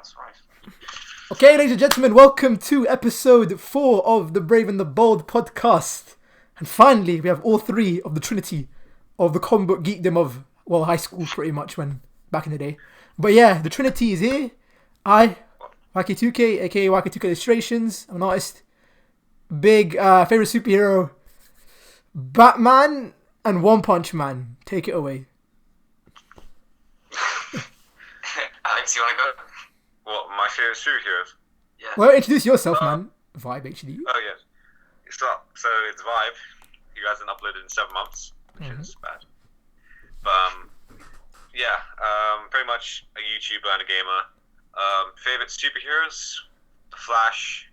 That's right. Okay, ladies and gentlemen, welcome to episode 4 of the Brave and the Bold podcast. And finally, we have all three of the trinity of the comic book geekdom of, well, high school pretty much, when back in the day. But yeah, the trinity is here. I, YK2K, aka YK2K Illustrations. I'm an artist. Big favorite superhero, Batman and One Punch Man. Take it away. Alex, you want to go? What, my favorite superheroes? Yeah. Well, introduce yourself, man. Vibe, HD. Oh, yes. So it's Vibe. He hasn't uploaded in 7 months, which is bad. But, pretty much a YouTuber and a gamer. Favorite superheroes? The Flash,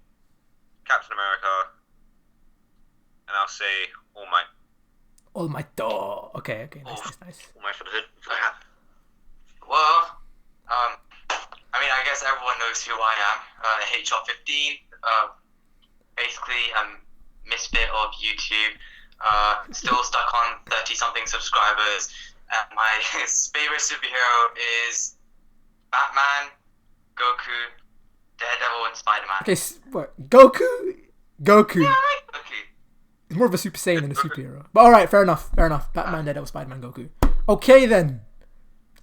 Captain America, and I'll say All Might. All Might. Oh, okay, nice. All Might for the hood. Well, I guess everyone knows who I am. HR15. Basically, I'm misfit of YouTube. Still stuck on 30-something subscribers. And my favorite superhero is Batman, Goku, Daredevil, and Spider-Man. Okay, what? Goku? Yeah, right, Goku. He's more of a Super Saiyan than a superhero. But alright, fair enough. Batman, Daredevil, Spider-Man, Goku. Okay then.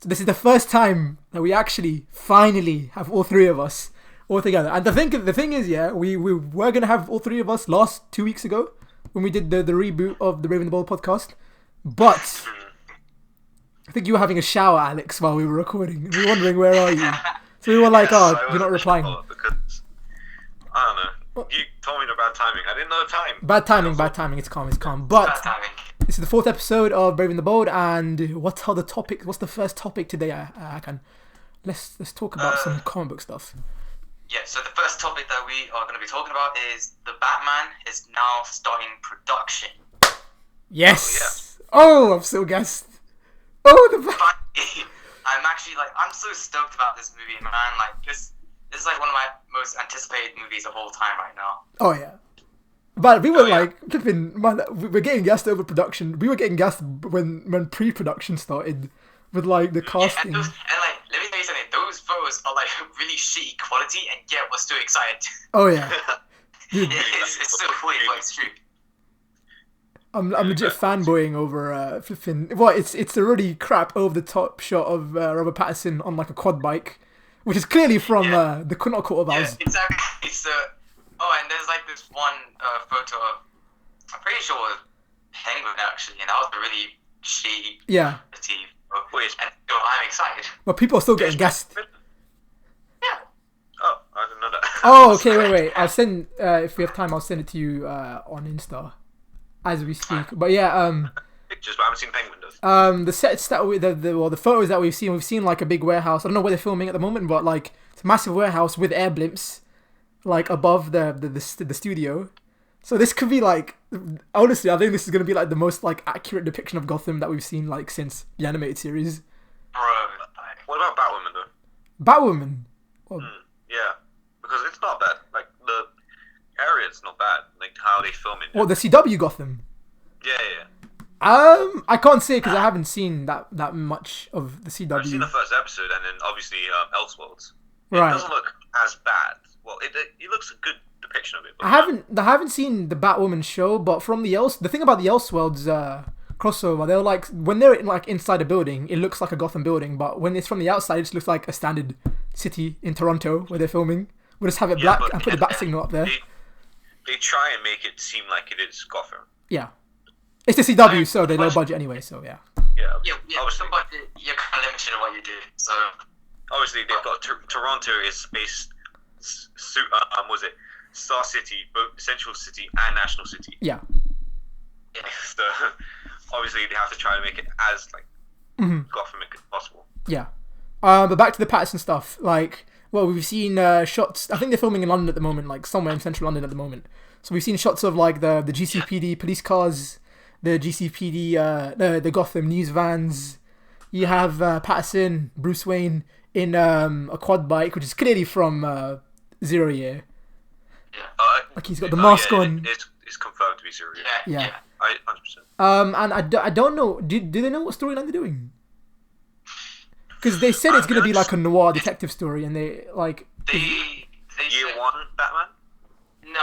So this is the first time that we actually, finally, have all three of us all together. And the thing is, yeah, we were going to have all three of us 2 weeks ago when we did the reboot of the Brave and the Bold podcast. But I think you were having a shower, Alex, while we were recording. We were wondering, where are you? So we were like, you're not replying. Because, I don't know. You told me the bad timing. I didn't know the time. Bad timing. It's calm. But Bad timing. this is the 4th episode of Brave and the Bold, and what's the first topic today? Let's talk about some comic book stuff. Yeah, so the first topic that we are going to be talking about is the Batman is now starting production. Yes. Oh, I'm so gassed. Oh, I'm so stoked about this movie, man. Like, this is like one of my most anticipated movies of all time right now. Oh yeah. But we were we're getting gassed over production. We were getting gassed when pre-production started with like the casting. Let me tell you something. Those photos are like really shitty quality, and yet we're still excited. Oh yeah. It's so weird, but it's true. I'm legit fanboying over flipping. Well, it's a really crap over the top shot of Robert Pattinson on like a quad bike, which is clearly from the Not Court of Owls. Yeah, exactly. It's and there's like this one photo of, I'm pretty sure it was Penguin actually, and that was a really shitty. Yeah. And so I'm excited. But people are still getting gassed. Yeah. Oh, I didn't know that. Oh, okay, wait. I'll send if we have time. I'll send it to you on Insta as we speak. But yeah, Pictures, but I haven't seen Penguin does. the sets that the photos that we've seen like a big warehouse. I don't know where they're filming at the moment, but like it's a massive warehouse with air blimps, like above the studio. So this could be like, honestly, I think this is gonna be like the most like accurate depiction of Gotham that we've seen like since the animated series. Bro. What about Batwoman though? Batwoman. Well, Yeah, because it's not bad. Like the area's not bad. Like how they film it. the CW Gotham. Yeah. I can't say because I haven't seen that much of the CW. I've seen the first episode, and then obviously Elseworlds. It Right. doesn't look as bad. Well, it looks a good depiction of it. But I haven't seen the Batwoman show, but from the thing about the Elseworlds crossover, they're like when they're like inside a building, it looks like a Gotham building, but when it's from the outside, it just looks like a standard city in Toronto where they're filming. We'll just have it black and put the bat signal up there. They try and make it seem like it is Gotham. Yeah, it's the CW, so they're low budget anyway. So yeah. Yeah, Obviously, but you're kind of limited in what you do. So obviously they've got Toronto is based. Was it Star City, both Central City and National City? Yeah. So obviously they have to try to make it as like Gotham as possible. Yeah. But back to the Patterson stuff. Like, well, we've seen shots. I think they're filming in London at the moment, like somewhere in central London at the moment. So we've seen shots of like the GCPD police cars, the GCPD, the Gotham news vans. You have Patterson, Bruce Wayne in a quad bike, which is clearly from Zero Year. yeah. Like he's got the mask on. It's confirmed to be Zero Year. Yeah. 100%. And I don't know. Do they know what storyline they're doing? Because they said it's I'm gonna be gonna like a noir detective story, and they like. They Year said, one Batman. no,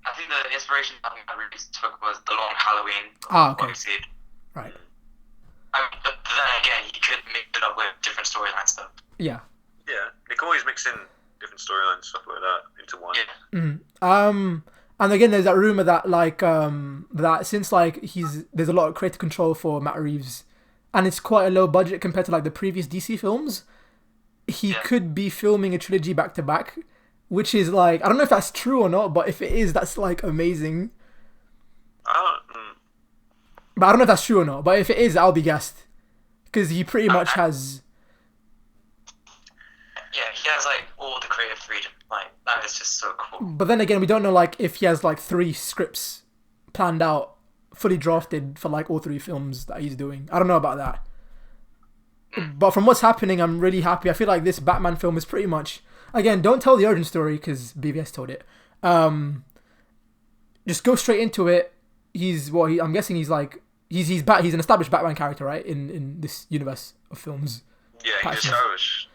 I think the inspiration that I really took was the Long Halloween. Ah, okay. Obviously, Right. but then again, you could mix it up with different storyline stuff. Yeah. Yeah, they can always mix in different storylines stuff like that into one. Yeah. And again, there's that rumor that like that since like there's a lot of creative control for Matt Reeves, and it's quite a low budget compared to like the previous DC films. He could be filming a trilogy back to back, which is like I don't know if that's true or not, but if it is, that's like amazing. But I don't know if that's true or not. But if it is, I'll be gassed because he pretty much has. Yeah, he has like all the creative freedom. Like that is just so cool. But then again, we don't know like if he has like 3 scripts planned out, fully drafted for like all 3 films that he's doing. I don't know about that. But from what's happening, I'm really happy. I feel like this Batman film is pretty much again. Don't tell the origin story because BVS told it. Just go straight into it. I'm guessing he's like he's an established Batman character, right? In this universe of films. Yeah, he's established.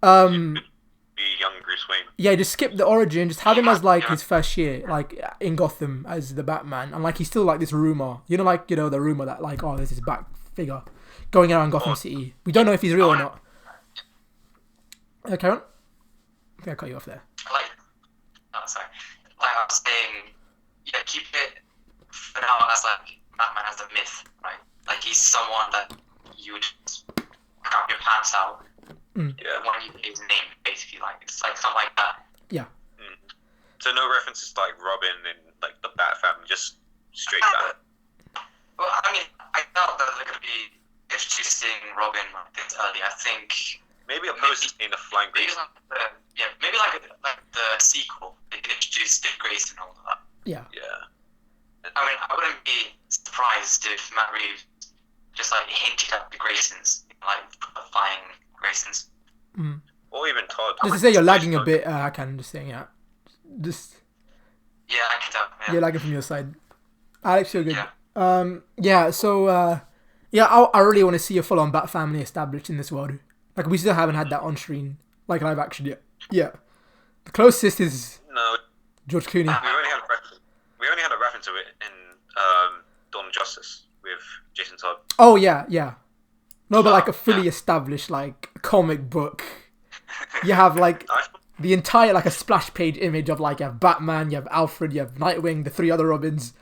Be young Bruce Wayne. Yeah, just skip the origin. Just have him as like his first year, like in Gotham as the Batman, and like he's still like this rumor. The rumor that like there's this Bat figure going around Gotham City. We don't know if he's real or not. Karen? I think I cut you off there. Sorry. Like I was saying, yeah, keep it for now as like Batman as a myth, right? Like he's someone that you would just crap your pants out. Yeah. When you his name, basically, like it's like something like that. Yeah. So no references to like Robin and like the Bat family, just straight Bat. Well, I mean, I doubt that they're going to be introducing Robin like this early. I think maybe a post in a Flying Grayson. Maybe like the sequel. They can introduce Dick Grayson and all of that. Yeah. Yeah. I mean, I wouldn't be surprised if Matt Reeves just like hinted at the Graysons, like flying Graysons. Or even Todd. Just to say you're lagging a bit, I can just saying just. Yeah, I can tell. Yeah. You're lagging from your side. Alex, you're good. Yeah. So I really want to see a full-on Bat family established in this world. Like we still haven't had that on screen, like live action yet. Yeah. The closest is George Clooney. We only had a reference to it in Dawn of Justice with Jason Todd. Oh yeah. No, but like a fully established like comic book. You have like the entire like a splash page image of like you have Batman, you have Alfred, you have Nightwing, the 3 other Robins,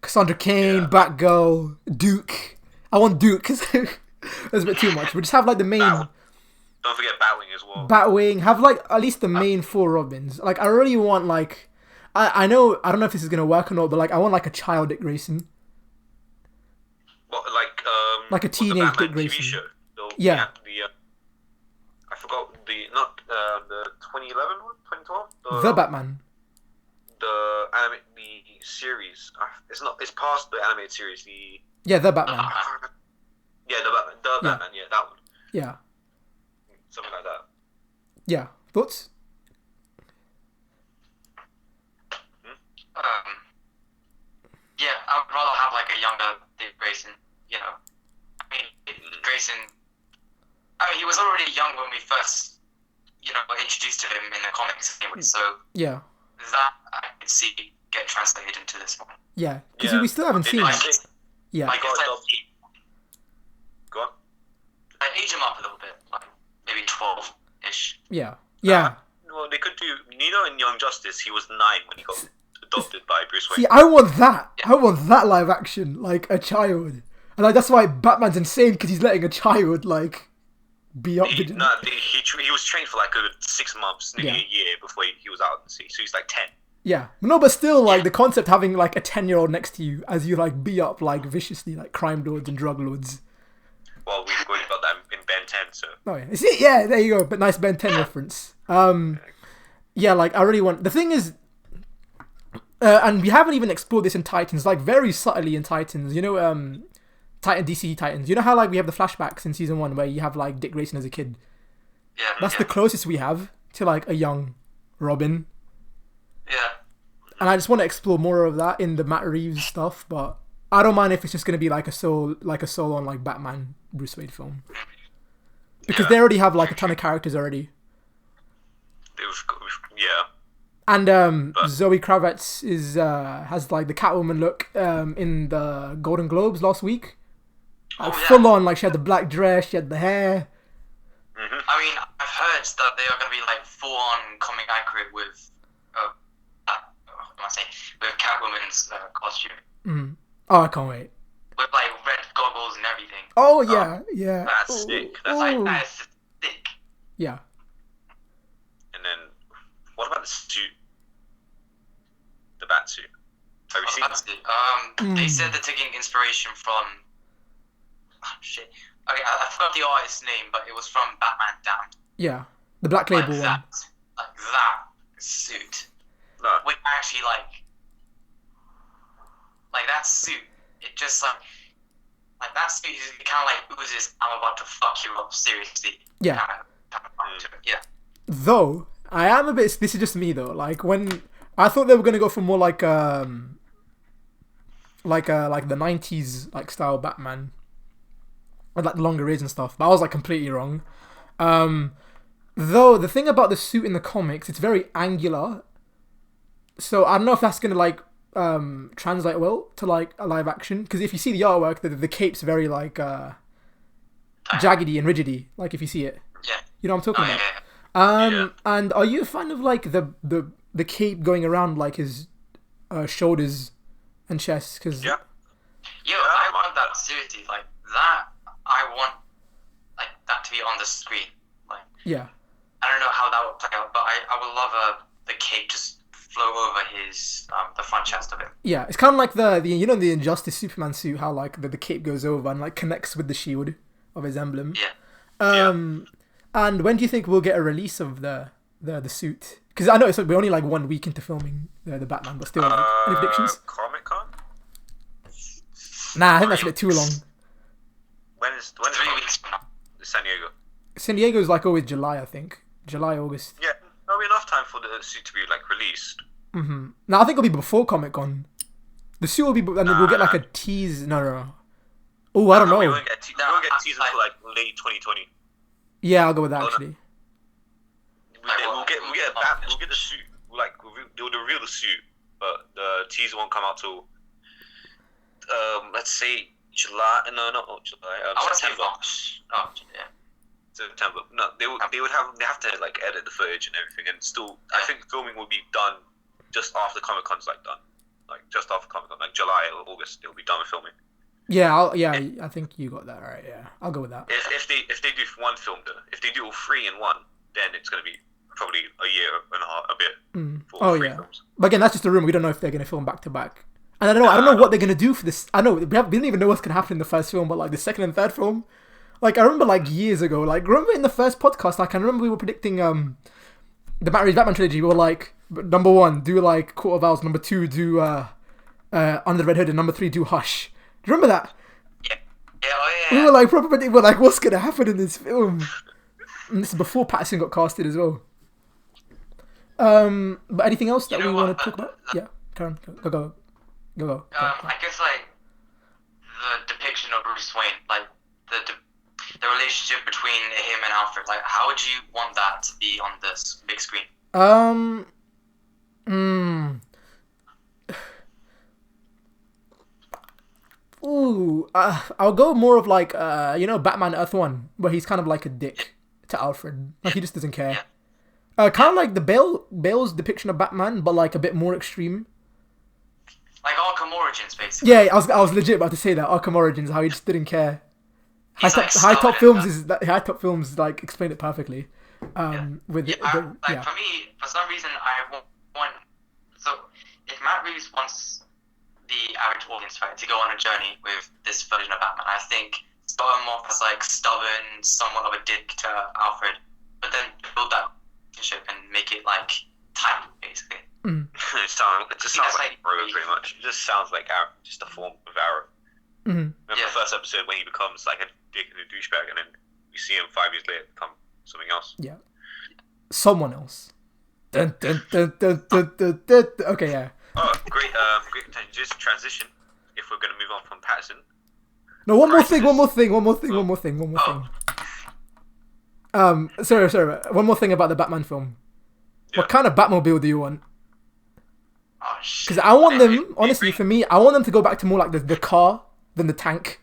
Cassandra Cain, Batgirl, Duke. I want Duke because there's a bit too much. We just have like the main. Don't forget Batwing as well. Batwing, have like at least the main 4 Robins. Like I really want like I don't know if this is gonna work or not, but like I want like a child Dick Grayson. What, like a teenage Dick Grayson. TV show. Yeah. I forgot the 2011 one, 2012. The Batman. The series. It's past the animated series. The Batman. The Batman. Yeah, that one. Yeah. Something like that. Yeah. Thoughts? Yeah, I would rather have like a younger Dick Grayson. You know, I mean, Grayson. I mean, he was already young when we first, introduced to him in the comics anyway. So yeah, that I could see get translated into this one. Yeah, because we still haven't seen it. Yeah. Like, Go on. Age him up a little bit, like maybe 12-ish. Yeah. Well, they could do Nino in Young Justice. He was 9 when he got adopted by Bruce Wayne. See, I want that. Yeah. I want that live action, like a child, and like that's why Batman's insane because he's letting a child like be up. He was trained for like a 6 months, nearly a year before he was out on the sea. So he's like 10. Yeah, no, but still, like the concept having like a 10-year-old next to you as you like be up like viciously like crime lords and drug lords. Well, we were going about that in Ben 10, so. Oh yeah, see, yeah, there you go. But nice Ben 10 reference. Yeah, like I really want. The thing is, and we haven't even explored this in Titans, like very subtly in Titans. DC Titans. You know how like we have the flashbacks in season 1 where you have like Dick Grayson as a kid. Yeah. That's the closest we have to like a young Robin. Yeah. And I just want to explore more of that in the Matt Reeves stuff, but I don't mind if it's just going to be like a soul on like Batman Bruce Wayne film. because they already have like a ton of characters already. Yeah. And Zoe Kravitz has like the Catwoman look in the Golden Globes last week. Like, full on, like she had the black dress, she had the hair. Mm-hmm. I mean, I've heard that they are going to be like full on comic accurate with, what am I saying? With Catwoman's costume. Mm. Oh, I can't wait. With like red goggles and everything. Oh yeah, yeah. That's sick. That's that is sick. Yeah. And then, what about the suit? The bat suit. Have you seen that? They said they're taking inspiration from. Oh, shit. Okay, I forgot the artist's name, but it was from Batman Damned. Yeah, the Black Label one. Like that suit. No. Which actually like that suit. It just like that suit is kind of like oozes. I'm about to fuck you up seriously. Yeah. Yeah. Though I am a bit. This is just me though. Like when I thought they were gonna go for more like the '90s like style Batman. With like the longer ears and stuff, but I was like completely wrong. Though the thing about the suit in the comics, it's very angular. So I don't know if that's gonna like translate well to like a live action. Because if you see the artwork, the cape's very like jaggedy and rigidy. Like if you see it, yeah, you know what I'm talking about. Yeah. And are you a fan of like the cape going around like his shoulders and chest? Cause Yeah. I want that seriously. Like that. I want like that to be on the screen. Like yeah. I don't know how that would play out, but I would love the cape just flow over his the front chest of it. Yeah, it's kind of like the you know the Injustice Superman suit, how like the cape goes over and like connects with the shield of his emblem. Yeah. And when do you think we'll get a release of the suit? Because I know we're only like 1 week into filming the Batman, but still, like, any predictions? Comic-Con? Nah, I think that's a bit too long. When is 3 weeks from now. San Diego? San Diego's like always July, I think. July, August. Yeah, there'll be enough time for the suit to be like released. Mm-hmm. No, I think it'll be before Comic-Con. The suit will be, and then we'll get like a tease. No. Oh, I don't know. We won't get teasers for like late 2020. Yeah, I'll go with that actually. We'll get the suit. Like they'll reveal the suit, but the teaser won't come out till let's say July. No, not July. I want to say September. March. Oh, yeah. September. No, they have to like edit the footage and everything, and still I think filming will be done just after Comic-Con's like done, like just after Comic-Con, like July or August, they'll be done with filming. Yeah, I think you got that right. Yeah, I'll go with that. If they do one film, if they do all three in one, then it's gonna be probably a year and a half, a bit. For all three films. But again, that's just a rumor. We don't know if they're gonna film back to back. And I don't know what they're gonna do for this. I know we don't even know what's gonna happen in the first film, but like the second and third film, like I remember like years ago, like remember in the first podcast, like I remember we were predicting the Batman trilogy. We were like, number 1, do like Court of Owls. Number 2, do Under the Red Hood, and number 3, do Hush. Do you remember that? Yeah. We were like, probably, we're like, what's gonna happen in this film? And this is before Pattinson got casted as well. But anything else that we want to talk about? Yeah, Karen, go. I guess like the depiction of Bruce Wayne, like the relationship between him and Alfred, like how would you want that to be on this big screen? I'll go more of like Batman Earth 1, where he's kind of like a dick to Alfred, like he just doesn't care. Kind of like the Bale's depiction of Batman, but like a bit more extreme. Like Arkham Origins, basically. Yeah, I was legit about to say that Arkham Origins, how he just didn't care. High Top Films like explained it perfectly. For me, for some reason, I want. So if Matt Reeves wants the average audience to go on a journey with this version of Batman, I think start him off as like stubborn, somewhat of a dick to Alfred, but then build that relationship and make it like tight, basically. Mm. It just sounds like Arrow, pretty much. It just sounds like Arrow, just a form of Arrow. Mm-hmm. Remember the first episode when he becomes like a dick and a douchebag, and then we see him 5 years later become something else. Yeah, someone else. Dun, dun, dun, dun, dun, dun, dun. Okay, yeah. Oh, great just transition. If we're gonna move on from Pattinson. No, one more thing. Sorry. One more thing about the Batman film. Yeah. What kind of Batmobile do you want? Oh shit. Because I want them, honestly, for me, I want them to go back to more like the car than the tank.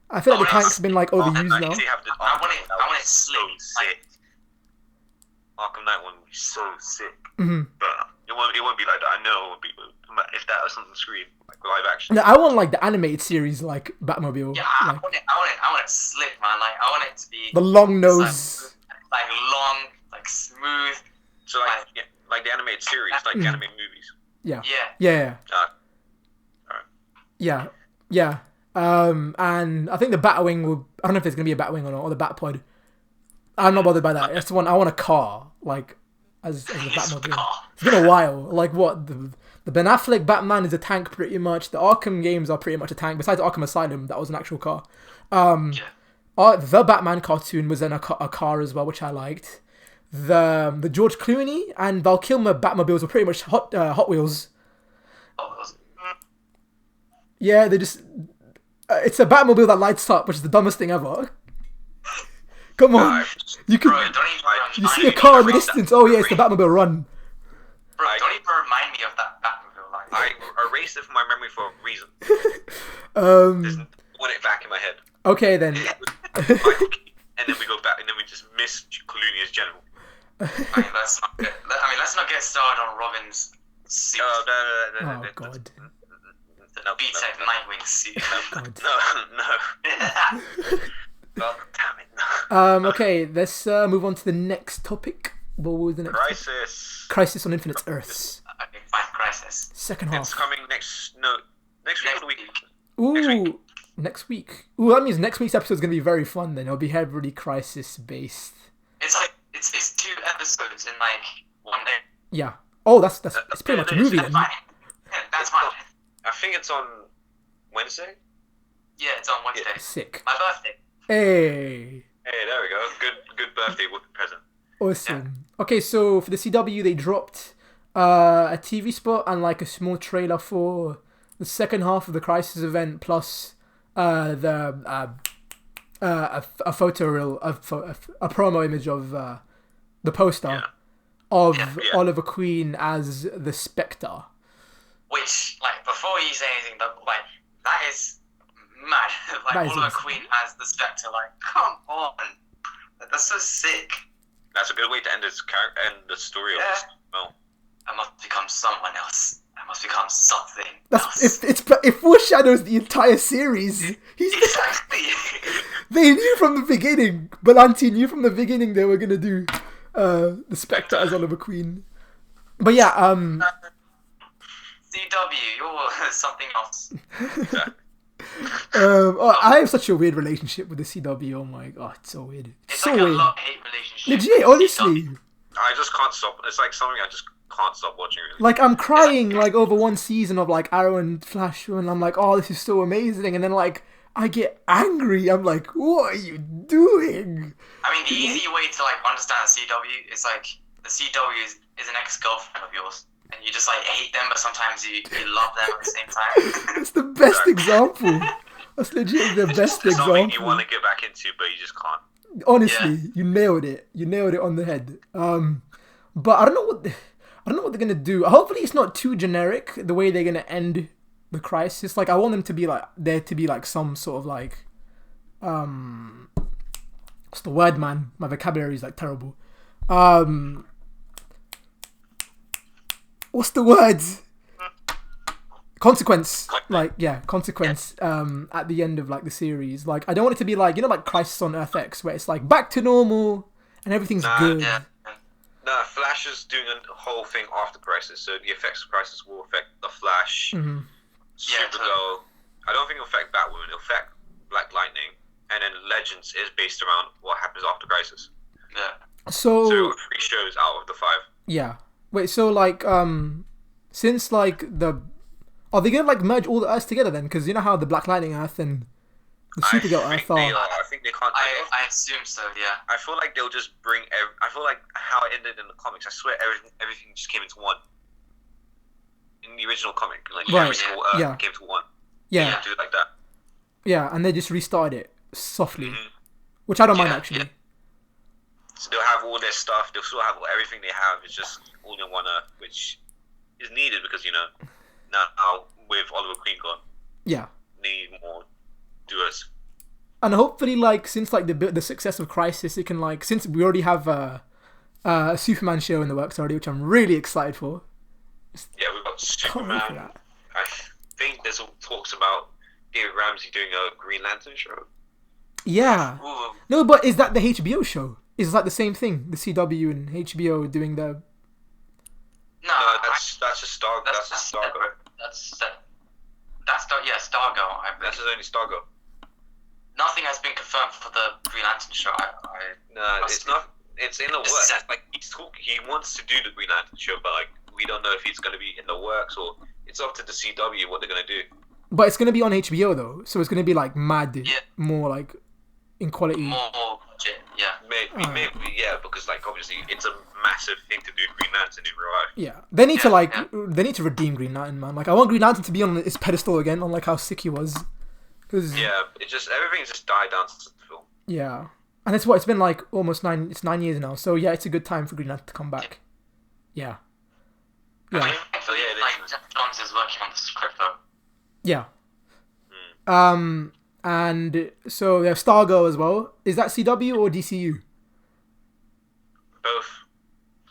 I feel like the tank's been like overused now. They have the I want it so slick. sick. Arkham Knight one would be so sick. Mm-hmm. But it won't be like that. I know it won't be. If that was on the screen, like live action. No, I want like the animated series, like Batmobile. Yeah, I Like, want it slick, man. Like I want it to be the long nose. like long, like smooth. So like the animated series, like the animated movies. Yeah. Yeah. Yeah. And I think the Batwing will. I don't know if there's gonna be a Batwing or not, or the Batpod. I'm not bothered by that. That's the one I want a car, like as the Batmobile. It's been a while. Like what the Ben Affleck Batman is a tank pretty much. The Arkham games are pretty much a tank. Besides Arkham Asylum, that was an actual car. The Batman cartoon was then a car as well, which I liked. The George Clooney and Val Kilmer Batmobiles were pretty much Hot Wheels. Yeah, they just. It's a Batmobile that lights up, which is the dumbest thing ever. Come on, you can. Bro, don't even You see a car in the distance. Oh yeah, it's the Batmobile Run. Bro, don't even remind me of that Batmobile. Like, I erased it from my memory for a reason. There's want it back in my head. Okay then. And then we go back, and then we just miss Clooney as general. let's not get started on Robin's suit. Oh God. No, B-Tech Nightwing suit. God. No. God damn it. Okay, let's move on to the next topic. What was the next? Crisis. Crisis on Infinite Earths. Okay, fine, Crisis. Second It's half. coming next week or the week. Ooh, next week. Ooh, that means next week's episode is gonna be very fun. Then it'll be heavily Crisis based. It's like it's 2 episodes in like one day. Yeah. Oh, that's it's pretty much a movie That's then. fine. Yeah, that's fine. I think it's on Wednesday. Yeah, it's on Wednesday. Sick. My birthday. Hey. Hey, there we go. Good birthday with the present. Awesome. Okay, so for the CW, they dropped a TV spot and like a small trailer for the second half of the Crisis event, plus a photo reel, a promo image of the poster of Oliver Queen as the Spectre. Which, like, before you say anything, that is mad. Like, That is Oliver awesome. Queen as the Spectre, like, come on. That's so sick. That's a good way to end this character and the story of this film. I must become someone else. I must become something That's else. it foreshadows the entire series. Exactly. They knew from the beginning. Belanti knew from the beginning they were gonna do the Spectre as Oliver Queen. But yeah, CW, you're something else. I have such a weird relationship with the CW. Oh my god, it's so weird. It's So like a weird. love-hate relationship. Legit, honestly. I just can't stop. It's like something I just can't stop watching. Really. Like I'm crying like over one season of like Arrow and Flash, and I'm like, oh, this is so amazing, and then like I get angry. I'm like, what are you doing? I mean, the easy way to like understand CW is like the CW is an ex-girlfriend of yours, and you just like hate them, but sometimes you love them at the same time. That's the best example. That's legit the best It's something example. you want to get back into, but you just can't. Honestly, you nailed it. You nailed it on the head. But I don't know what they're gonna do. Hopefully, it's not too generic the way they're gonna end the Crisis. Like I want them to be like there to be like some sort of like what's the word, man? My vocabulary is like terrible. What's the word? Consequence. Like yeah, consequence. At the end of like the series, like I don't want it to be like like Crisis on Earth X, where it's like back to normal and everything's good. Yeah. No, Flash is doing a whole thing after Crisis, so the effects of Crisis will affect the Flash, Mm-hmm. Supergirl. I don't think it'll affect Batwoman. It'll affect Black Lightning, and then Legends is based around what happens after Crisis. Yeah. So So 3 shows out of the 5. yeah, wait. So like since like are they gonna like merge all the Earths together then? Because you know how the Black Lightning Earth and the Supergirl I Earth think they are. are. I think they can't. I assume so. Yeah. I feel like they'll just bring. I feel like how it ended in the comics. I swear everything just came into one. In the original comic, like Right. every single Earth Yeah. came to one. Yeah, Do it like that. yeah, and they just restarted it softly, Mhm. which I don't mind Yeah, actually. So they'll have all their stuff. They'll still have everything they have. It's just all in one Earth, which is needed because now with Oliver Queen gone, Yeah. they need more doers. And hopefully, like, since like the success of Crisis, it can like, since we already have a Superman show in the works already, which I'm really excited for. Yeah, we've got Can't wait for Superman. that. I think there's all talks about David Ramsey doing a Green Lantern show. Yeah. Ooh. No, but is that the HBO show? Is like the same thing? The CW and HBO doing the. No, That's just Stargirl. That's just Stargirl. Stargirl. That's only Stargirl. Nothing has been confirmed for the Green Lantern show. No, it's not. It's in the works. Like he wants to do the Green Lantern show, but like we don't know if it's going to be in the works or it's up to the CW what they're going to do. But it's gonna be on HBO though, so it's gonna be like mad, Yeah. more like in quality. More budget, yeah. Maybe, yeah, because like obviously it's a massive thing to do Green Lantern in real life. Yeah, they need to Yeah, they need to redeem Green Lantern, man. Like I want Green Lantern to be on its pedestal again, on like how sick he was. Cause Yeah, everything's just died down since the film. yeah, and it's been like almost 9 years now. So yeah, it's a good time for Green Lantern to come back. Yeah. Yeah. So yeah, like Jeff Johns is working on the script though. Yeah. And so we have Stargirl as well. Is that CW or DCU? Both,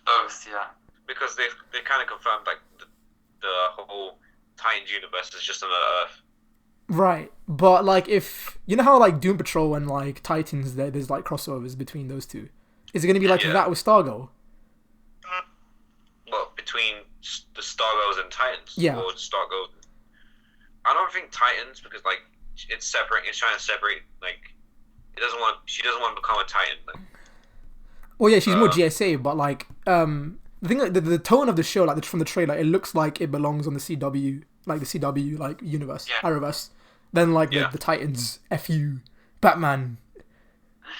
Both, yeah. because they kind of confirmed like the whole Titans universe is just another Earth. Right, but like if you know how like Doom Patrol and like Titans, there's like crossovers between those two. Is it gonna be like Yeah. that with Stargirl? Well, between the Stargirls and Titans, Yeah. or Stargirl. I don't think Titans because like it's separate. It's trying to separate. Like she doesn't want to become a Titan. Like, Well, yeah, she's more GSA, but like the thing, like, the tone of the show, like from the trailer, it looks like it belongs on the CW, like the CW like universe, Yeah. Arrowverse. Then like Yeah. the Titans, FU, Batman,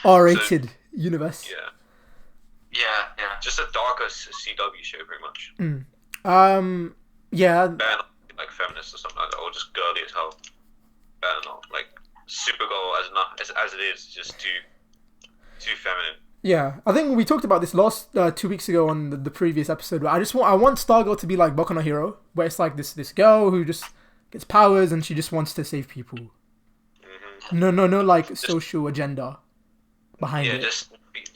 R-rated universe. yeah, Yeah. just a darker CW show, pretty much. Yeah, Better not be, like feminist or something like that, or just girly as hell. Better not like Supergirl as it is, just too feminine. yeah. I think we talked about this last 2 weeks ago on the previous episode. But I want Stargirl to be like Boku no Hero, where it's like this girl who just gets powers and she just wants to save people. Mm-hmm. No, like social agenda behind Yeah, it. just And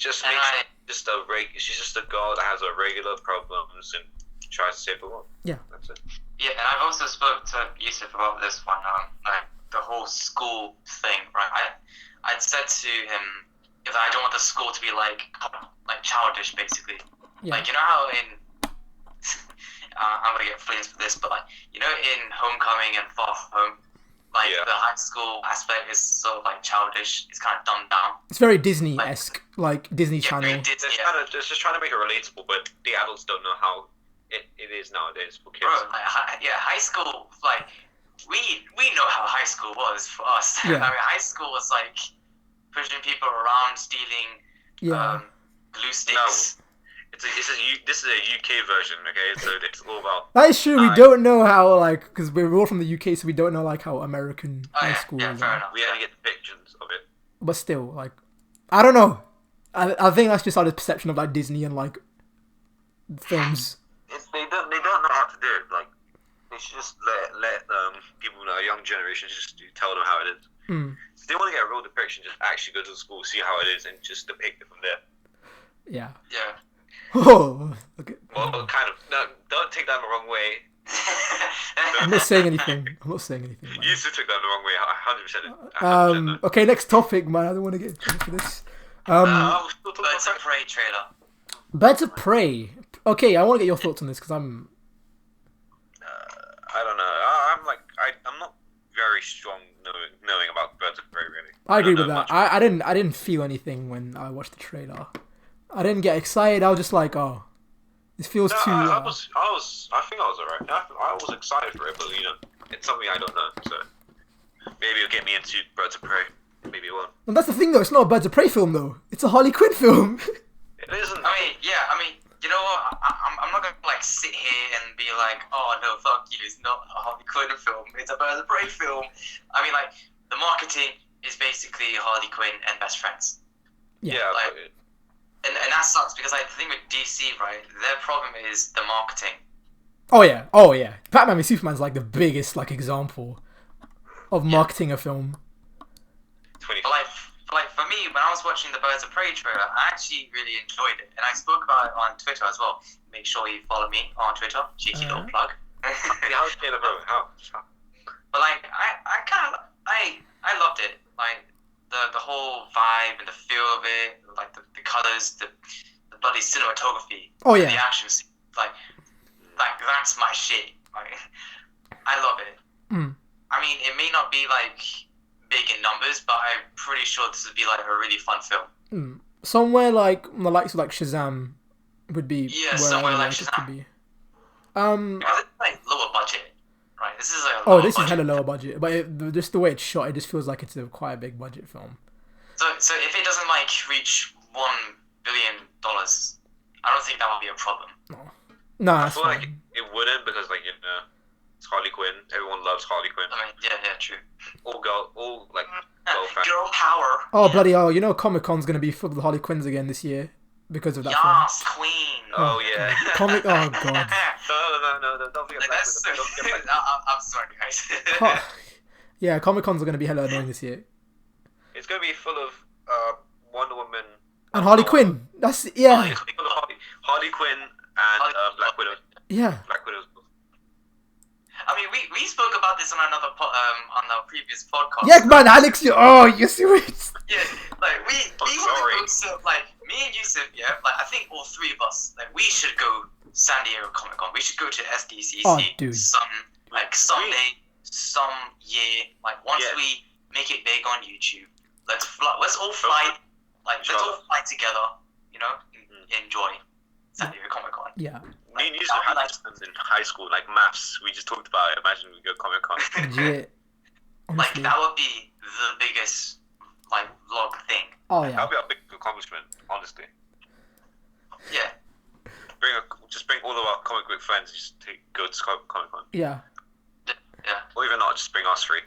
she's just a girl that has a regular problems and tries to save the world. Yeah. That's it. Yeah, and I've also spoke to Yusuf about this one, like the whole school thing, right? I'd said to him if I don't want the school to be like childish, basically. Yeah. Like you know how in I'm gonna get flames for this, but like you know in Homecoming and Far From Home, like Yeah. the high school aspect is sort of like childish. It's kind of dumbed down. It's very Disney-esque, like Disney Yeah, Channel. very Disney. It's just trying to make it relatable, but the adults don't know how it is nowadays for kids. Bro, like, high school, like, we know how high school was for us. Yeah. I mean, high school was like pushing people around, stealing Yeah. glue sticks. This is a UK version, okay? So it's all about. That is true. We don't know how, like, because we're all from the UK, so we don't know like how American Oh, high yeah, school yeah, is. fair enough. We only get depictions of it. But still, like, I don't know. I think that's just our perception of like Disney and like films. They don't know how to do it. Like they should just let people, young generations, just tell them how it is. Mm. If they want to get a real depiction, just actually go to the school, see how it is, and just depict it from there. Yeah. Yeah. Oh, okay. Well, kind of. No, don't take that the wrong way. I'm not saying anything. Man. You used to take that the wrong way, 100%. Okay, next topic, man. I don't want to get in trouble for this. I was still talking Birds of about Prey trailer. Birds of Prey. Okay, I want to get your thoughts on this because I'm. I don't know. I'm not very strong knowing about Birds of Prey, really. I agree don't with know that. much. I didn't feel anything when I watched the trailer. I didn't get excited. I was just like, oh, this feels too. I think I was alright. I was excited for it, but it's something I don't know. So maybe it'll get me into Birds of Prey. Maybe it won't. And that's the thing, though. It's not a Birds of Prey film, though. It's a Harley Quinn film. It isn't. I mean, you know what? I'm not gonna like sit here and be like, oh no, fuck you. It's not a Harley Quinn film. It's a Birds of Prey film. I mean, like the marketing is basically Harley Quinn and best friends. Yeah. Like, and sucks because like the thing with DC, right? Their problem is the marketing. Oh yeah. Batman v Superman's like the biggest like example of marketing a film. But for me, when I was watching the Birds of Prey trailer, I actually really enjoyed it, and I spoke about it on Twitter as well. Make sure you follow me on Twitter. Cheeky little plug. How? But like, I loved it. Like the whole vibe and the feel of it, like the colors, the bloody cinematography. Oh yeah. The action scenes, like that's my shit. Like, I love it. I mean, it may not be like big in numbers, but I'm pretty sure this would be like a really fun film. Somewhere like the likes of like Shazam would be somewhere like Shazam. It could be. Because it's like lower budget, right? This is like is hella lower budget, but just the way it's shot, it just feels like it's quite a big budget film. So if it doesn't like reach $1 billion, I don't think that would be a problem. No, I that's feel fine. like it wouldn't because like it's Harley Quinn. Everyone loves Harley Quinn. I mean, yeah, true. All girl fans. Girl power. Oh bloody hell! You know Comic-Con's gonna be full of Harley Quinns again this year because of that Yes, Queen. Oh yeah. film. Oh god. No, don't forget Like, Black that's Widow. Don't forget Black Widow. I'm sorry, guys. Yeah, Comic-Con's gonna be hella annoying this year. It's gonna be full of Wonder Woman And Harley Quinn. That's yeah. It's full of Harley Quinn and Black Widow. Yeah. Black Widow's. I mean, we spoke about this on another on our previous podcast. Yeah, man, Alex. You see what? Yeah, like we sorry. want to go to, like me and Yusuf, yeah, like I think all three of us, like we should go San Diego Comic Con. We should go to SDCC. Oh, dude. Someday, some year, like once Yeah. we make it big on YouTube, let's all fly, let's all fly together, you know, enjoy San Diego Comic Con. Yeah. Me and Yusuf had this in high school, like maths. We just talked about it. Imagine we go Comic Con. Legit. Like Honestly. that would be the biggest like vlog thing. Oh yeah. That'll be our big accomplishment, honestly. Yeah. Just bring all of our comic book friends. Go to Comic Con, Yeah. Yeah. or even not, just bring us three.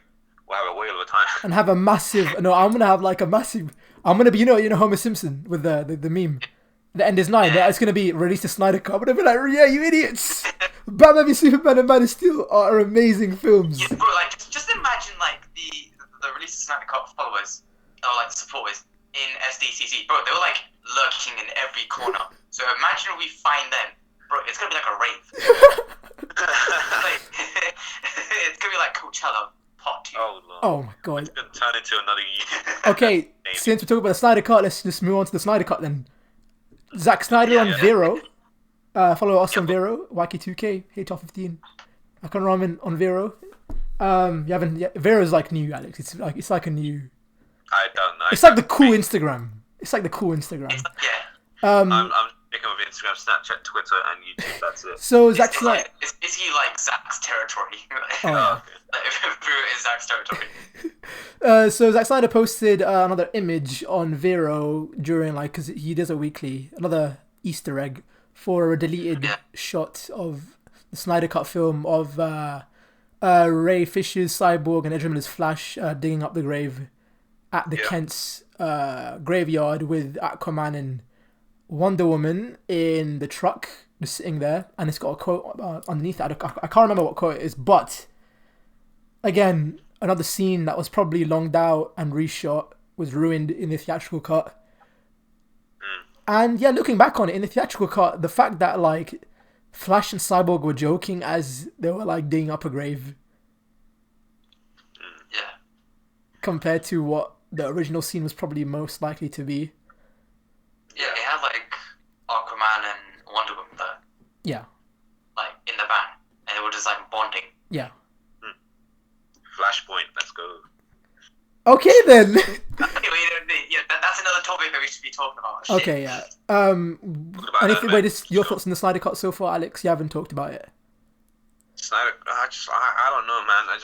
We'll have a whale of a time. And have a massive. No, I'm gonna have like a massive. I'm gonna be you know Homer Simpson with the meme. The end is 9. Yeah. It's gonna be released a Snyder Cut. I'm gonna be like, yeah, you idiots. Batman v Superman and Man of Steel are amazing films. Yeah, bro, like just imagine like the release of Snyder Cut followers or like supporters in SDCC, bro. They were like lurking in every corner. So imagine we find them, bro. It's gonna be like a rave. Like, it's gonna be like Coachella Part 2. Oh Lord. Oh my god. It's gonna turn into another YouTube. Okay, since we're talking about the Snyder Cut, let's just move on to the Snyder Cut then. Zack Snyder on Vero. Follow us on Vero. YK2K. Hey, 15. I can ramen on Vero. You haven't yet. Vero's like new, Alex. It's like a new. I don't know. It's like the cool Instagram. It's like the cool Instagram. Yeah. I'm picking up Instagram, Snapchat, Twitter, and YouTube. That's it. So Zack Snyder. It's basically like Zack's territory. Oh yeah. Like, Vero is Zack's territory. So Zack Snyder posted another image on Vero during because he does a weekly, another Easter egg for a deleted shot of the Snyder Cut film of Ray Fisher's Cyborg and Ezra Miller's Flash digging up the grave at the Kent's graveyard with Aquaman and Wonder Woman in the truck just sitting there, and it's got a quote underneath it. I can't remember what quote it is, but again, another scene that was probably longed out and reshot was ruined in the theatrical cut. And yeah, looking back on it, in the theatrical cut, the fact that like Flash and Cyborg were joking as they were like digging up a grave, compared to what the original scene was probably most likely to be. Yeah, it had like Aquaman and Wonder Woman there, Yeah. like in the van, and they were just like bonding. Yeah. Flashpoint. Let's go. Okay then. That's another topic that we should be talking about. Shit. Okay, yeah. Anything? Your thoughts on the Snyder Cut so far, Alex? You haven't talked about it. Snyder. I don't know, man.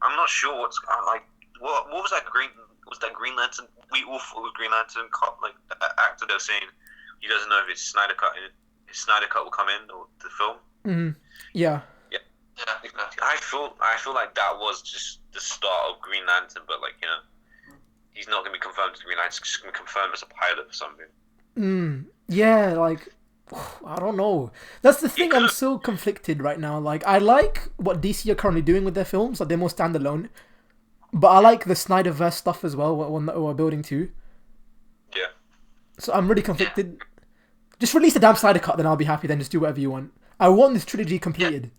I'm not sure what's like. What was that Green? Was that Green Lantern? We all thought it was Green Lantern. Like the actor, they're saying he doesn't know if it's Snyder Cut. His Snyder Cut will come in or the film. Mm-hmm. Yeah. Yeah. I feel like that was just the start of Green Lantern, but like he's not gonna be confirmed as Green Lantern. He's just gonna be confirmed as a pilot or something. Yeah, like I don't know. That's the thing. I'm so conflicted right now. Like I like what DC are currently doing with their films. Like they're more standalone, but I like the Snyderverse stuff as well. What we're building to. Yeah. So I'm really conflicted. Just release the damn Snyder cut, then I'll be happy. Then just do whatever you want. I want this trilogy completed.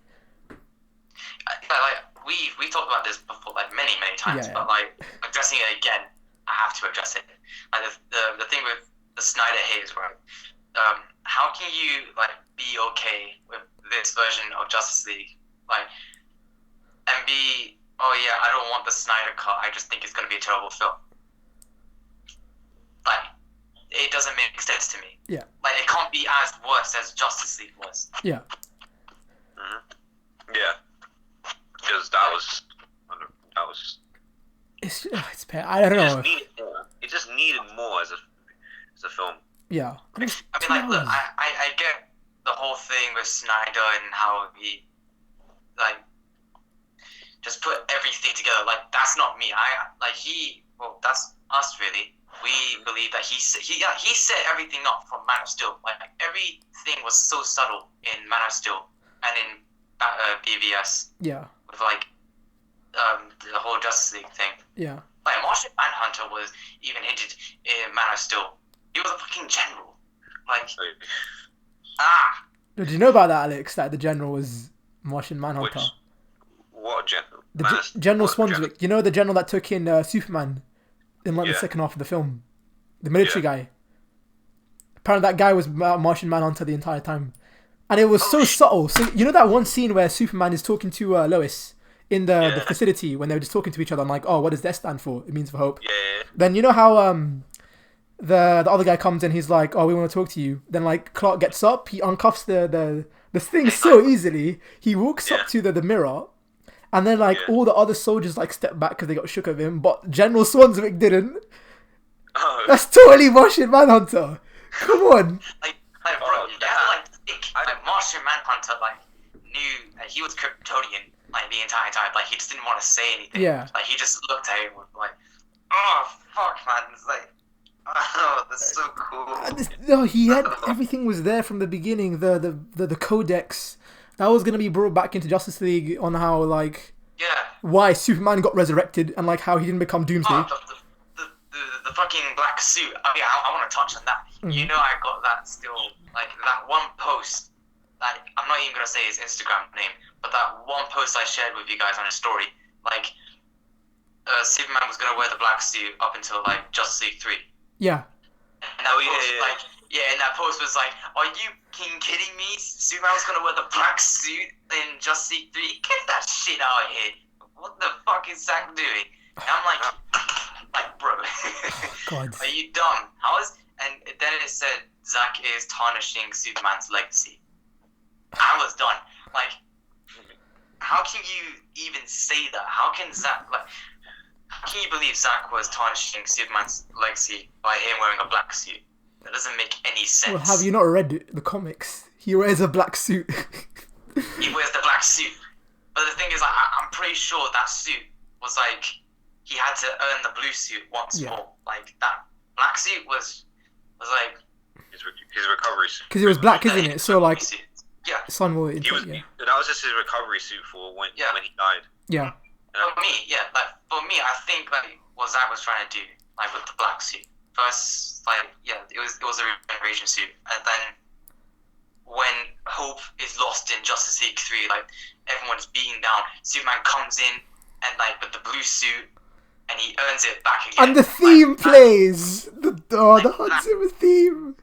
Like we talked about this before, like many times, but like addressing it again, I have to address it. Like the thing with the Snyder hate is right. How can you like be okay with this version of Justice League, like, and be I don't want the Snyder cut. I just think it's gonna be a terrible film. Like, it doesn't make sense to me. Yeah. Like, it can't be as worse as Justice League was. Yeah. Mm-hmm. Yeah. Because that was. It's bad. I don't know. It just needed more as a film. Yeah. I mean, like, look, I get the whole thing with Snyder and how he, like, just put everything together. Like, that's not me. That's us, really. We believe that he set everything up from Man of Steel. Like, everything was so subtle in Man of Steel and in BVS. Yeah. With, like, the whole Justice League thing. Yeah. Like, Martian Manhunter was even hinted in Man of Steel. He was a fucking general. Like, Did you know about that, Alex? That the general was Martian Manhunter. What general? General Swanswick. You know the general that took in Superman in like the second half of the film, the military guy. Apparently, that guy was Martian Manhunter the entire time, and it was so subtle. So you know that one scene where Superman is talking to Lois in the facility when they were just talking to each other and like, oh, what does that stand for? It means for hope. Yeah. Then you know how the other guy comes in, he's like, oh, we want to talk to you. Then like Clark gets up, he uncuffs the thing so easily. He walks up to the mirror, and then like all the other soldiers like step back because they got shook of him, but General Swanswick didn't. Oh. That's totally Martian Manhunter. Come on. Like bro, like Martian Manhunter like knew that he was Kryptonian like the entire time. Like he just didn't want to say anything. Yeah. Like he just looked at him with like, oh fuck, man. It's like, oh, that's so cool. No, he had everything was there from the beginning. The codex that was gonna be brought back into Justice League on how like why Superman got resurrected and like how he didn't become Doomsday. The fucking black suit. Oh yeah, I want to touch on that. Mm-hmm. You know, I got that still. Like that one post. That I'm not even gonna say his Instagram name, but that one post I shared with you guys on his story. Like, Superman was gonna wear the black suit up until like Justice League 3. Yeah. And that and that post was like, are you kidding me? Superman was gonna wear the black suit in Justice League 3? Get that shit out of here. What the fuck is Zack doing? And I'm like, bro, God. Are you dumb? And then it said Zack is tarnishing Superman's legacy. I was done. Like, how can you even say that? How can you believe Zack was tarnishing Superman's legacy by him wearing a black suit? That doesn't make any sense. Well, have you not read the comics? He wears a black suit. He wears the black suit. But the thing is, I'm pretty sure that suit was like, he had to earn the blue suit once more. Like, that black suit was like... His recovery suit. Because it was black, isn't it? So, like... Suit. Sun will... That was just his recovery suit for when he died. Yeah. For me, I think like what Zack was trying to do, like with the black suit. First, it was a regeneration suit, and then when hope is lost in Justice League 3, like everyone's beaten down, Superman comes in and like with the blue suit, and he earns it back again. And the theme plays. The Hans Zimmer theme.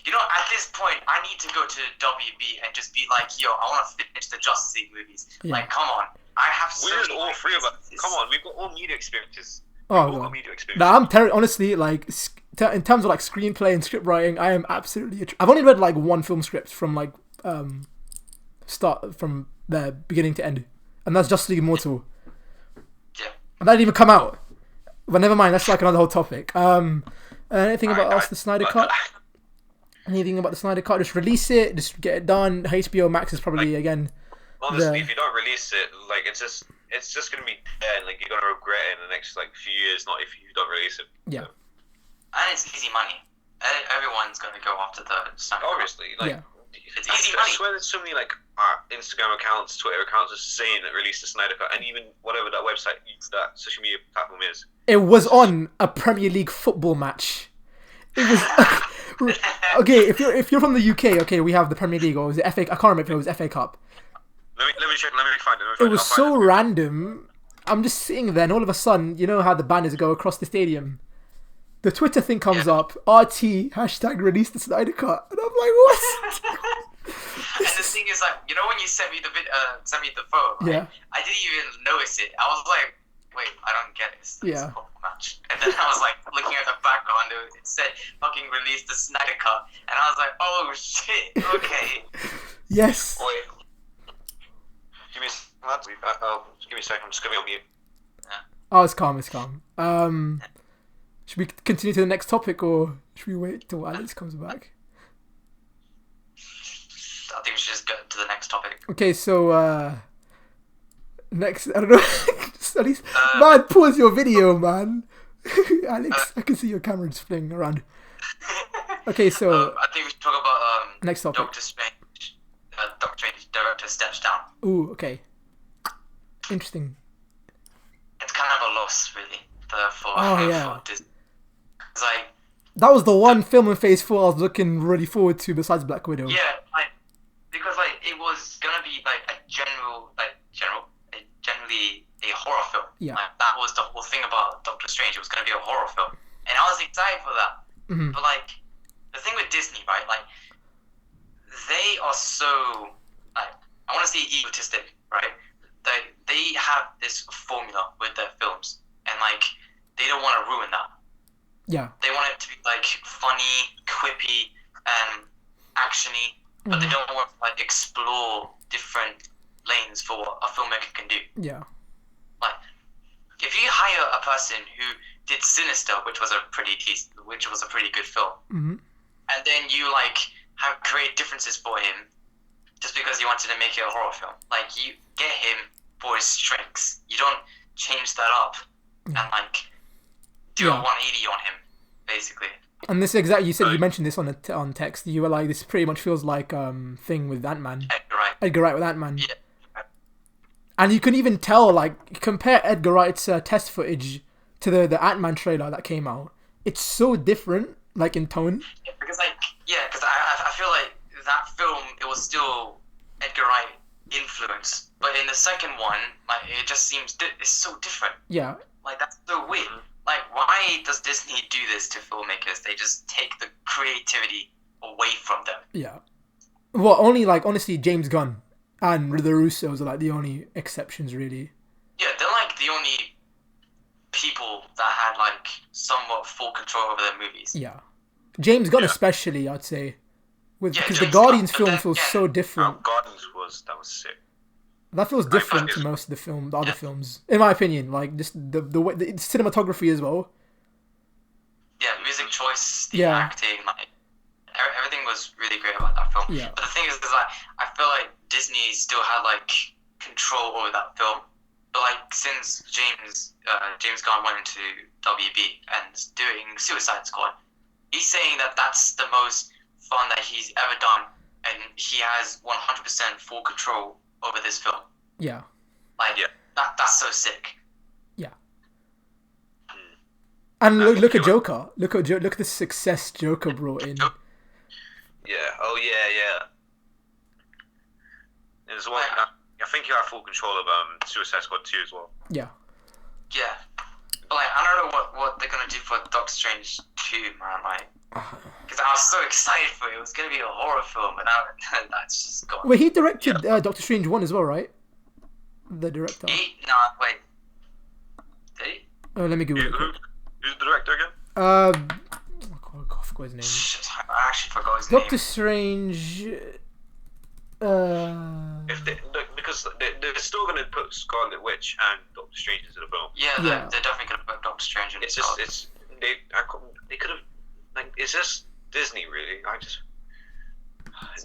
You know, at this point, I need to go to WB and just be like, yo, I want to finish the Justice League movies. Yeah. Like, come on. I have so many all three of us. Come on, we've got all media experiences. Nah, I'm honestly, like, in terms of, like, screenplay and script writing, I am absolutely... I've only read, like, one film script from, like, start from the beginning to end. And that's Justice League Immortal. Yeah. And that didn't even come out. But never mind, that's, like, another whole topic. Anything about the Snyder Cut? Anything about the Snyder Cut? Just release it. Just get it done. HBO Max is probably again. Honestly, if you don't release it, like it's just gonna be there, and like you're gonna regret it in the next like few years. Not if you don't release it. Yeah. And it's easy money. everyone's gonna go after the Snyder Cut. Obviously, like. Yeah. It's I easy money. swear there's so many like Instagram accounts, Twitter accounts just saying that released the Snyder Cut, and even whatever that website, that social media platform is. It was on a Premier League football match. It was okay. If you're from the UK, okay, we have the Premier League, or was it FA? I can't remember if it was FA Cup. Let me check. Let me find it. It was so random. I'm just sitting there, and all of a sudden, you know how the banners go across the stadium. The Twitter thing comes up. RT hashtag release the Snyder Cut, and I'm like, what? And the thing is, like, you know, when you sent me the photo, right? Yeah. I didn't even notice it. I was like, wait, I don't get it. It's Yeah. a football match. And then I was like looking at the background. It said fucking release the Snyder Cut, and I was like, oh shit, okay. Yes. Wait. Give me a second. Give me a second. I'm just gonna be on mute. Oh, it's calm. It's calm. Should we continue to the next topic, or should we wait till Alex comes back? I think we should just go to the next topic. Okay, so next, I don't know. At least, man, pause your video, man. Alex, I can see your camera just flying around. Okay, so I think we should talk about next topic. Doctor Strange. Doctor Strange director steps down. Ooh, okay. Interesting. It's kind of a loss, really, for Disney. It's like, that was the one film in Phase 4 I was looking really forward to besides Black Widow. yeah, because it was gonna be like generally a horror film. Yeah. Like, that was the whole thing about Doctor Strange. It was gonna be a horror film, and I was excited for that. Mm-hmm. But like, the thing with Disney, right? Like, they are so I want to say egotistic, right? They have this formula with their films, and like, they don't want to ruin that. Yeah. They want it to be like funny, quippy, and actiony, but they don't want to like explore different lanes for what a filmmaker can do. Yeah. Like, if you hire a person who did Sinister, which was a pretty good film, and then you like have create differences for him just because you wanted to make it a horror film, like, you get him for his strengths. You don't change that up and like do a 180 on him, basically. And this exactly, you mentioned this on text. You were like, this pretty much feels like thing with Ant-Man. Edgar Wright with Ant-Man. Yeah. And you can even tell, like, compare Edgar Wright's test footage to the Ant-Man trailer that came out. It's so different, like, in tone. Yeah, because I feel like that film, it was still Edgar Wright influence, but in the second one, like, it just seems it's so different. Yeah. Like, that's so weird. Like, why does Disney do this to filmmakers? They just take the creativity away from them. Yeah. Well, only, like, honestly, James Gunn and the Russos are, like, the only exceptions, really. Yeah, they're, like, the only people that had, like, somewhat full control over their movies. Yeah. James Gunn especially, I'd say. Because the James Guardians Gunn, film feels so different. Guardians that was sick. That feels different to most of the other films, in my opinion. Like, just the way, the cinematography as well. Yeah, music choice, the acting, like, everything was really great about that film. Yeah. But the thing is like, I feel like Disney still had like control over that film. But like, since James Gunn went into WB and doing Suicide Squad, he's saying that that's the most fun that he's ever done, and he has 100% full control over this film. Yeah. Like, that's so sick. Yeah. And look at Joker. Look at the success Joker brought in. Yeah. Oh yeah. There's one. I think you have full control of Suicide Squad 2 as well. Yeah. Yeah. But like, I don't know what they're gonna do for Doctor Strange 2, man. Like, because I was so excited for it. It was gonna be a horror film, but now that's just gone. Wait, he directed Doctor Strange 1 as well, right? The director. Wait. Did he? Oh, let me Google it. Who's the director again? Oh God, I forgot his name. Shit, I actually forgot his name. Doctor Strange. Because they're still going to put Scarlet Witch and Doctor Strange into the film. Yeah, they're definitely going to put Doctor Strange in. They could have, like, it's just Disney, really.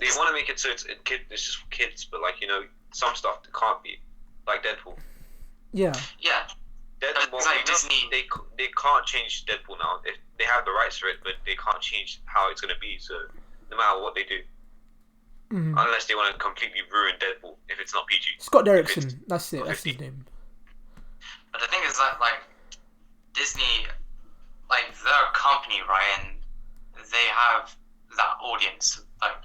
They want to make it so it's just for kids, but, like, you know, some stuff that can't be, like Deadpool. Yeah. Yeah, Deadpool, It's like Disney. they can't change Deadpool now. They have the rights for it, but they can't change how it's gonna be. So no matter what they do, unless they want to completely ruin Deadpool, if it's not PG. Scott Derrickson. That's it. That's his name. But the thing is that like Disney, like they're a company, right? And they have that audience. Like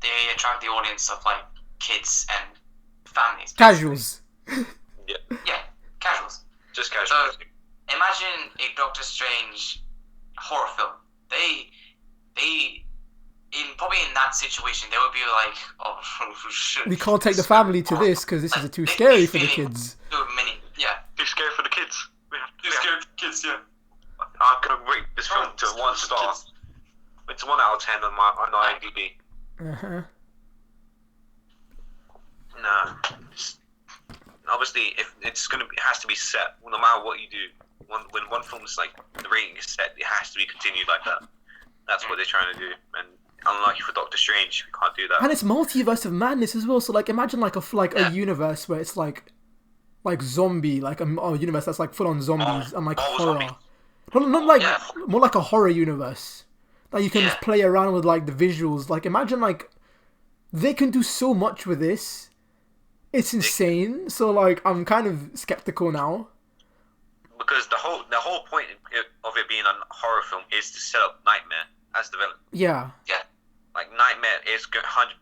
they attract the audience of like kids and families. Casuals. Yeah, casuals. Just casual. So imagine a Doctor Strange horror film. They probably in that situation they would be like, oh shit. We can't take the family to this because this is too scary for the kids. Too many, yeah. Too scary for the kids. Too scary for kids, yeah. I'm gonna rate this film to 1 star. It's 1 out of 10 on IMDb. Nah. Obviously, if it's it has to be set. No matter what you do, when one film is like the rating is set, it has to be continued like that. That's what they're trying to do. And unlucky for Doctor Strange, we can't do that. And it's multiverse of madness as well. So like, imagine like a universe where it's like zombie, like a universe that's like full on zombies and like horror. Not like more like a horror universe that you can just play around with like the visuals. Like imagine like they can do so much with this. It's insane. So like I'm kind of skeptical now. Because the whole point of it being a horror film is to set up Nightmare as the villain. Yeah. Yeah. Like Nightmare it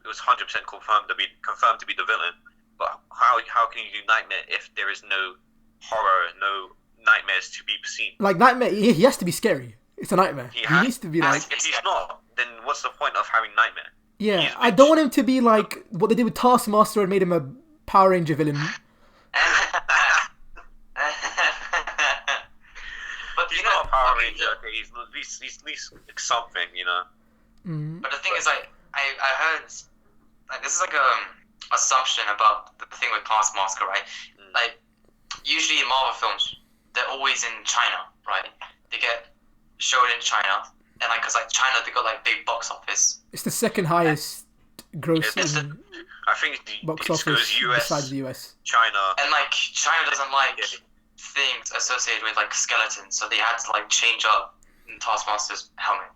was 100% confirmed to be the villain. But how can you do Nightmare if there is no horror, no nightmares to be seen? Like Nightmare, he has to be scary. It's a nightmare. He needs to be like. If he's not, then what's the point of having Nightmare? Yeah, I don't want him to be like what they did with Taskmaster and made him a Power Ranger villain. But he's not a Power Ranger. Okay, he's at least like something, you know. But the thing is, like, I heard, like, this is like a assumption about the thing with Taskmaster, right? Like, usually in Marvel films, they're always in China, right? They get showed in China, and like, cause like China, they got like big box office. It's the second highest grossing I think box it office goes US, besides the US. China. And like China doesn't like things associated with like skeletons, so they had to like change up Taskmaster's helmet.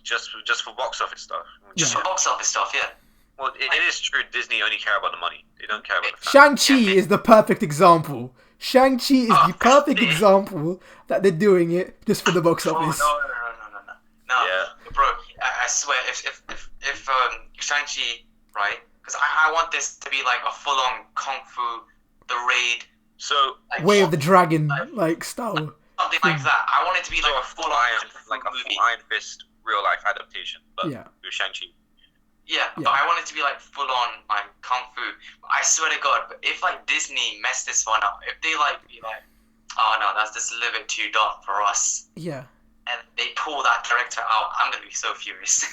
Just for box office stuff. Just for box office stuff, yeah. Well, it is true. Disney only care about the money. They don't care about the Shang-Chi is the perfect example. Shang-Chi is the perfect example that they're doing it just for the box office. No, bro. I swear, if Shang-Chi, right? Because I want this to be like a full-on kung fu, the raid. So like, Way of the Dragon, like style. Something like that. I want it to be like a full Iron Fist real life adaptation, but with Shang-Chi. Yeah, but I want it to be like full on like kung fu. I swear to God, but if like Disney messed this one up, if they like be like, oh no, that's just a little bit too dark for us. Yeah. And they pull that director out, I'm gonna be so furious.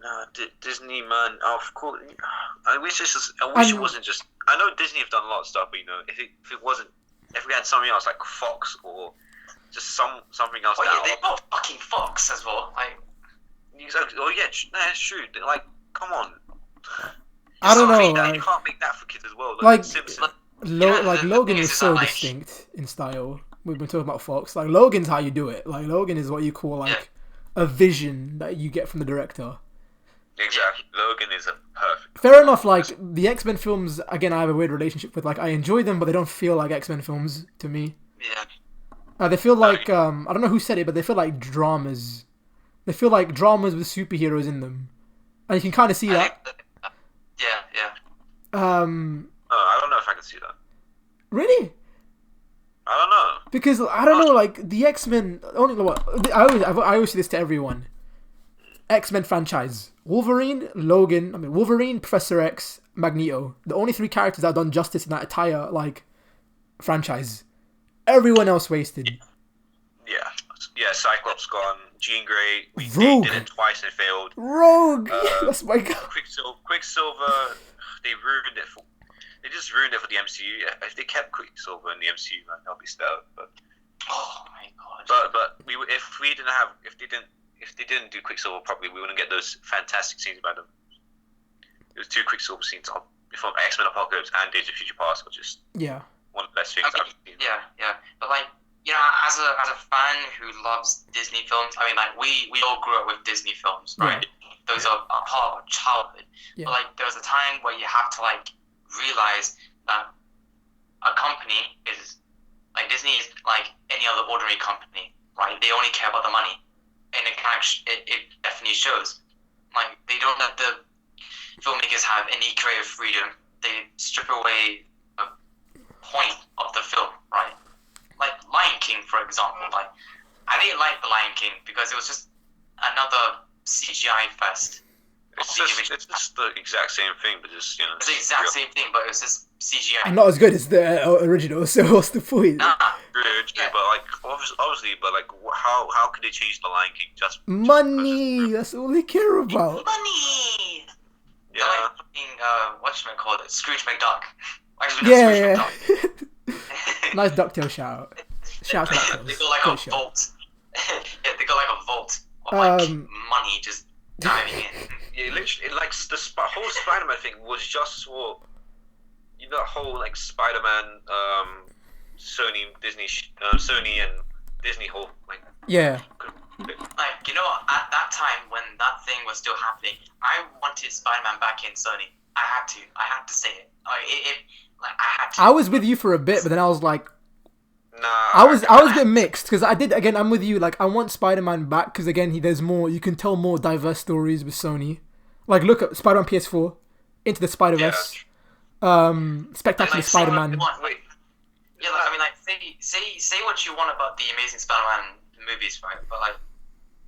No, Disney, man. Of course. I wish it wasn't just. I know Disney have done a lot of stuff, but you know, if it wasn't, if we had something else like Fox or just something else. Oh yeah, they bought fucking Fox as well. Like. Exactly. Oh yeah, that's true. Like, come on. I don't know. You can't make that for kids as well. Like Simpsons. Logan is so distinct in style. We've been talking about Fox. Like Logan's how you do it. Like Logan is what you call like a vision that you get from the director. Exactly. Logan is a perfect. Fair enough. Like the X-Men films, again, I have a weird relationship with. Like I enjoy them, but they don't feel like X-Men films to me. Yeah. They feel like I don't know who said it, but they feel like dramas. They feel like dramas with superheroes in them, and you can kind of see that. Yeah. I don't know if I can see that. Really? I don't know. Because I don't know, like the X-Men. I always say this to everyone. X-Men franchise: Wolverine, Professor X, Magneto. The only 3 characters that have done justice in that entire like franchise. Everyone else wasted. Yeah. Cyclops gone. Jean Grey. Rogue. They did it twice and failed. Rogue. That's my god. Quicksilver. They ruined it for. They just ruined it for the MCU. If they kept Quicksilver in the MCU, man, that'll be stellar. But oh my god. But if they didn't do Quicksilver properly, we wouldn't get those fantastic scenes about them. It was 2 Quicksilver scenes from X-Men Apocalypse and Days of Future Past, which is one of the best things I've seen. Yeah. But like you know, as a fan who loves Disney films, I mean, like we all grew up with Disney films, right? Those are a part of our childhood. Yeah. But like, there's a time where you have to like realize that a company is like Disney is like any other ordinary company, right? They only care about the money, and it can actually it definitely shows. Like they don't let the filmmakers have any creative freedom. They strip away the point of the film, right? Like Lion King, for example. Like I didn't like the Lion King because it was just another CGI fest. It's just the exact same thing, but just It's the exact same thing, but it was just CGI. Not as good as the original. So what's the point? Nah, originally, but like obviously, but like how could they change the Lion King just Money. That's all they care about. money. Yeah. They're like fucking whatchamacallit, Scrooge McDuck. Actually, not Yeah. Scrooge McDuck. Nice DuckTales shout out. Shout out to They DuckTales. got like Great a show. vault. Yeah, they got like a vault of like money just diving in. Yeah, literally, like whole Spider-Man thing was just what that whole like Spider-Man, Sony and Disney whole like. Yeah. Like, you know, at that time when that thing was still happening, I wanted Spider-Man back in Sony. I had to say it. Like I had to. I was with you for a bit, but then I was like, Nah. I was a bit mixed because I'm with you. Like I want Spider-Man back because again, there's more. You can tell more diverse stories with Sony. Like look at Spider-Man PS4, Into the Spider-Verse, Spectacular Like, Spider-Man. Wait. Yeah, like, I mean, like, say what you want about the Amazing Spider-Man movies, right? But like,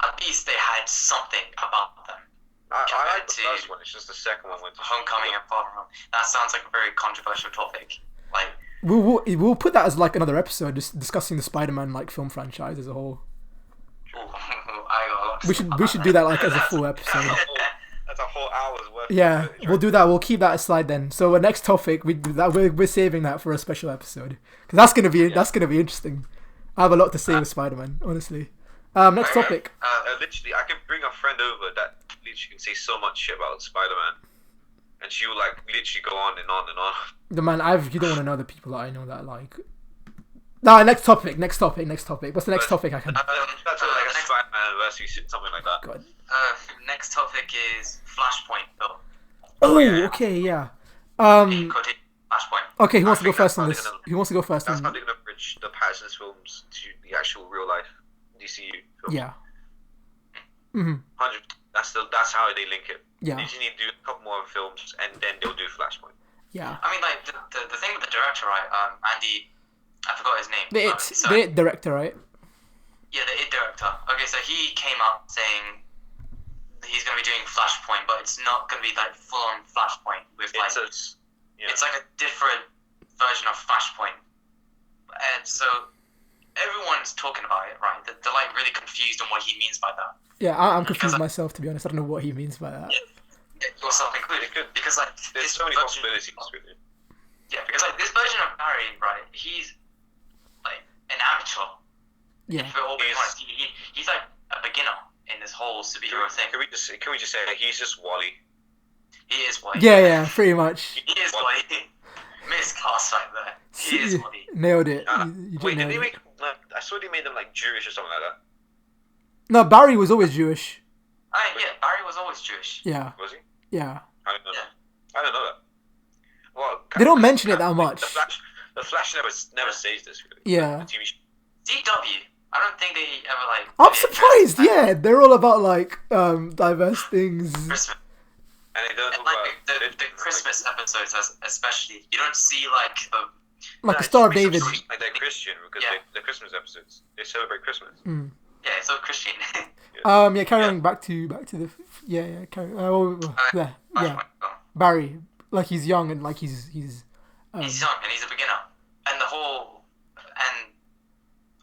at least they had something about them. I like the compared first one. It's just the second one went to Homecoming and Far From Home. That sounds like a very controversial topic. Like, We'll put that as like another episode, just discussing the Spider-Man like film franchise as a whole. ooh, I got a lot to We say should about do that like as a full episode. That's a whole hour's worth. Yeah, of footage, we'll do that. We'll keep that aside then. So our next topic, we're saving that for a special episode because that's gonna be interesting. I have a lot to say with Spider-Man, honestly. Next topic. Literally, I can bring a friend over that literally can say so much shit about Spider-Man, and she will like literally go on and on and on. The man, you don't want to know the people that I know that like. No, next topic. What's the next topic I can? That's like a Spider-Man versus something like that. God. Next topic is Flashpoint, though. Oh, yeah. okay, yeah. Flashpoint. Okay, who wants to go think first that's on how this? they're gonna- Who wants to go first That's on? how they're gonna bridge the Pattinson's films to the actual real life DCU films. Yeah. Mhm. 100. That's how they link it. Yeah. They just need to do a couple more films, and then they'll do Flashpoint. Yeah. I mean, like the thing with the director, right? Andy, I forgot his name. The It director, right? Yeah, the It director. Okay, so he came out saying he's gonna be doing Flashpoint, but it's not gonna be like full on Flashpoint with like it's like a different version of Flashpoint, and so everyone's talking about it, right? They're like really confused on what he means by that. Yeah, I'm confused myself, to be honest. I don't know what he means by that. Yourself included, because like There's this so many version- possibilities with it. Yeah, because like this version of Barry, right? He's like an amateur. Yeah. For all being honest, he's like a beginner in this whole superhero thing. Can we just say that he's just Wally? He is Wally. Yeah, pretty much. He is Wally. Miscast right there. He is Wally. Nailed it. Uh, You Wait, did nailed they it. make? I saw they made them like Jewish or something like that. No, Barry was always Jewish. Yeah, Barry was always Jewish. Yeah, Was he? yeah. I didn't know Yeah. that. I didn't know that. Well, They don't mention it that much. The Flash never says this. Really. Yeah. The TV show. CW. I don't think they ever like. I'm really surprised. addressed Yeah, they're all about like diverse things. Christmas. And they don't And talk like about the Christmas episodes, especially, you don't see like Like the Star of David. like they're Christian because Yeah. the Christmas episodes they celebrate Christmas. Mm. yeah, so Christian. Yeah, carry on back to the carry. Yeah. Barry, like he's young and like he's He's young and he's a beginner, and the whole and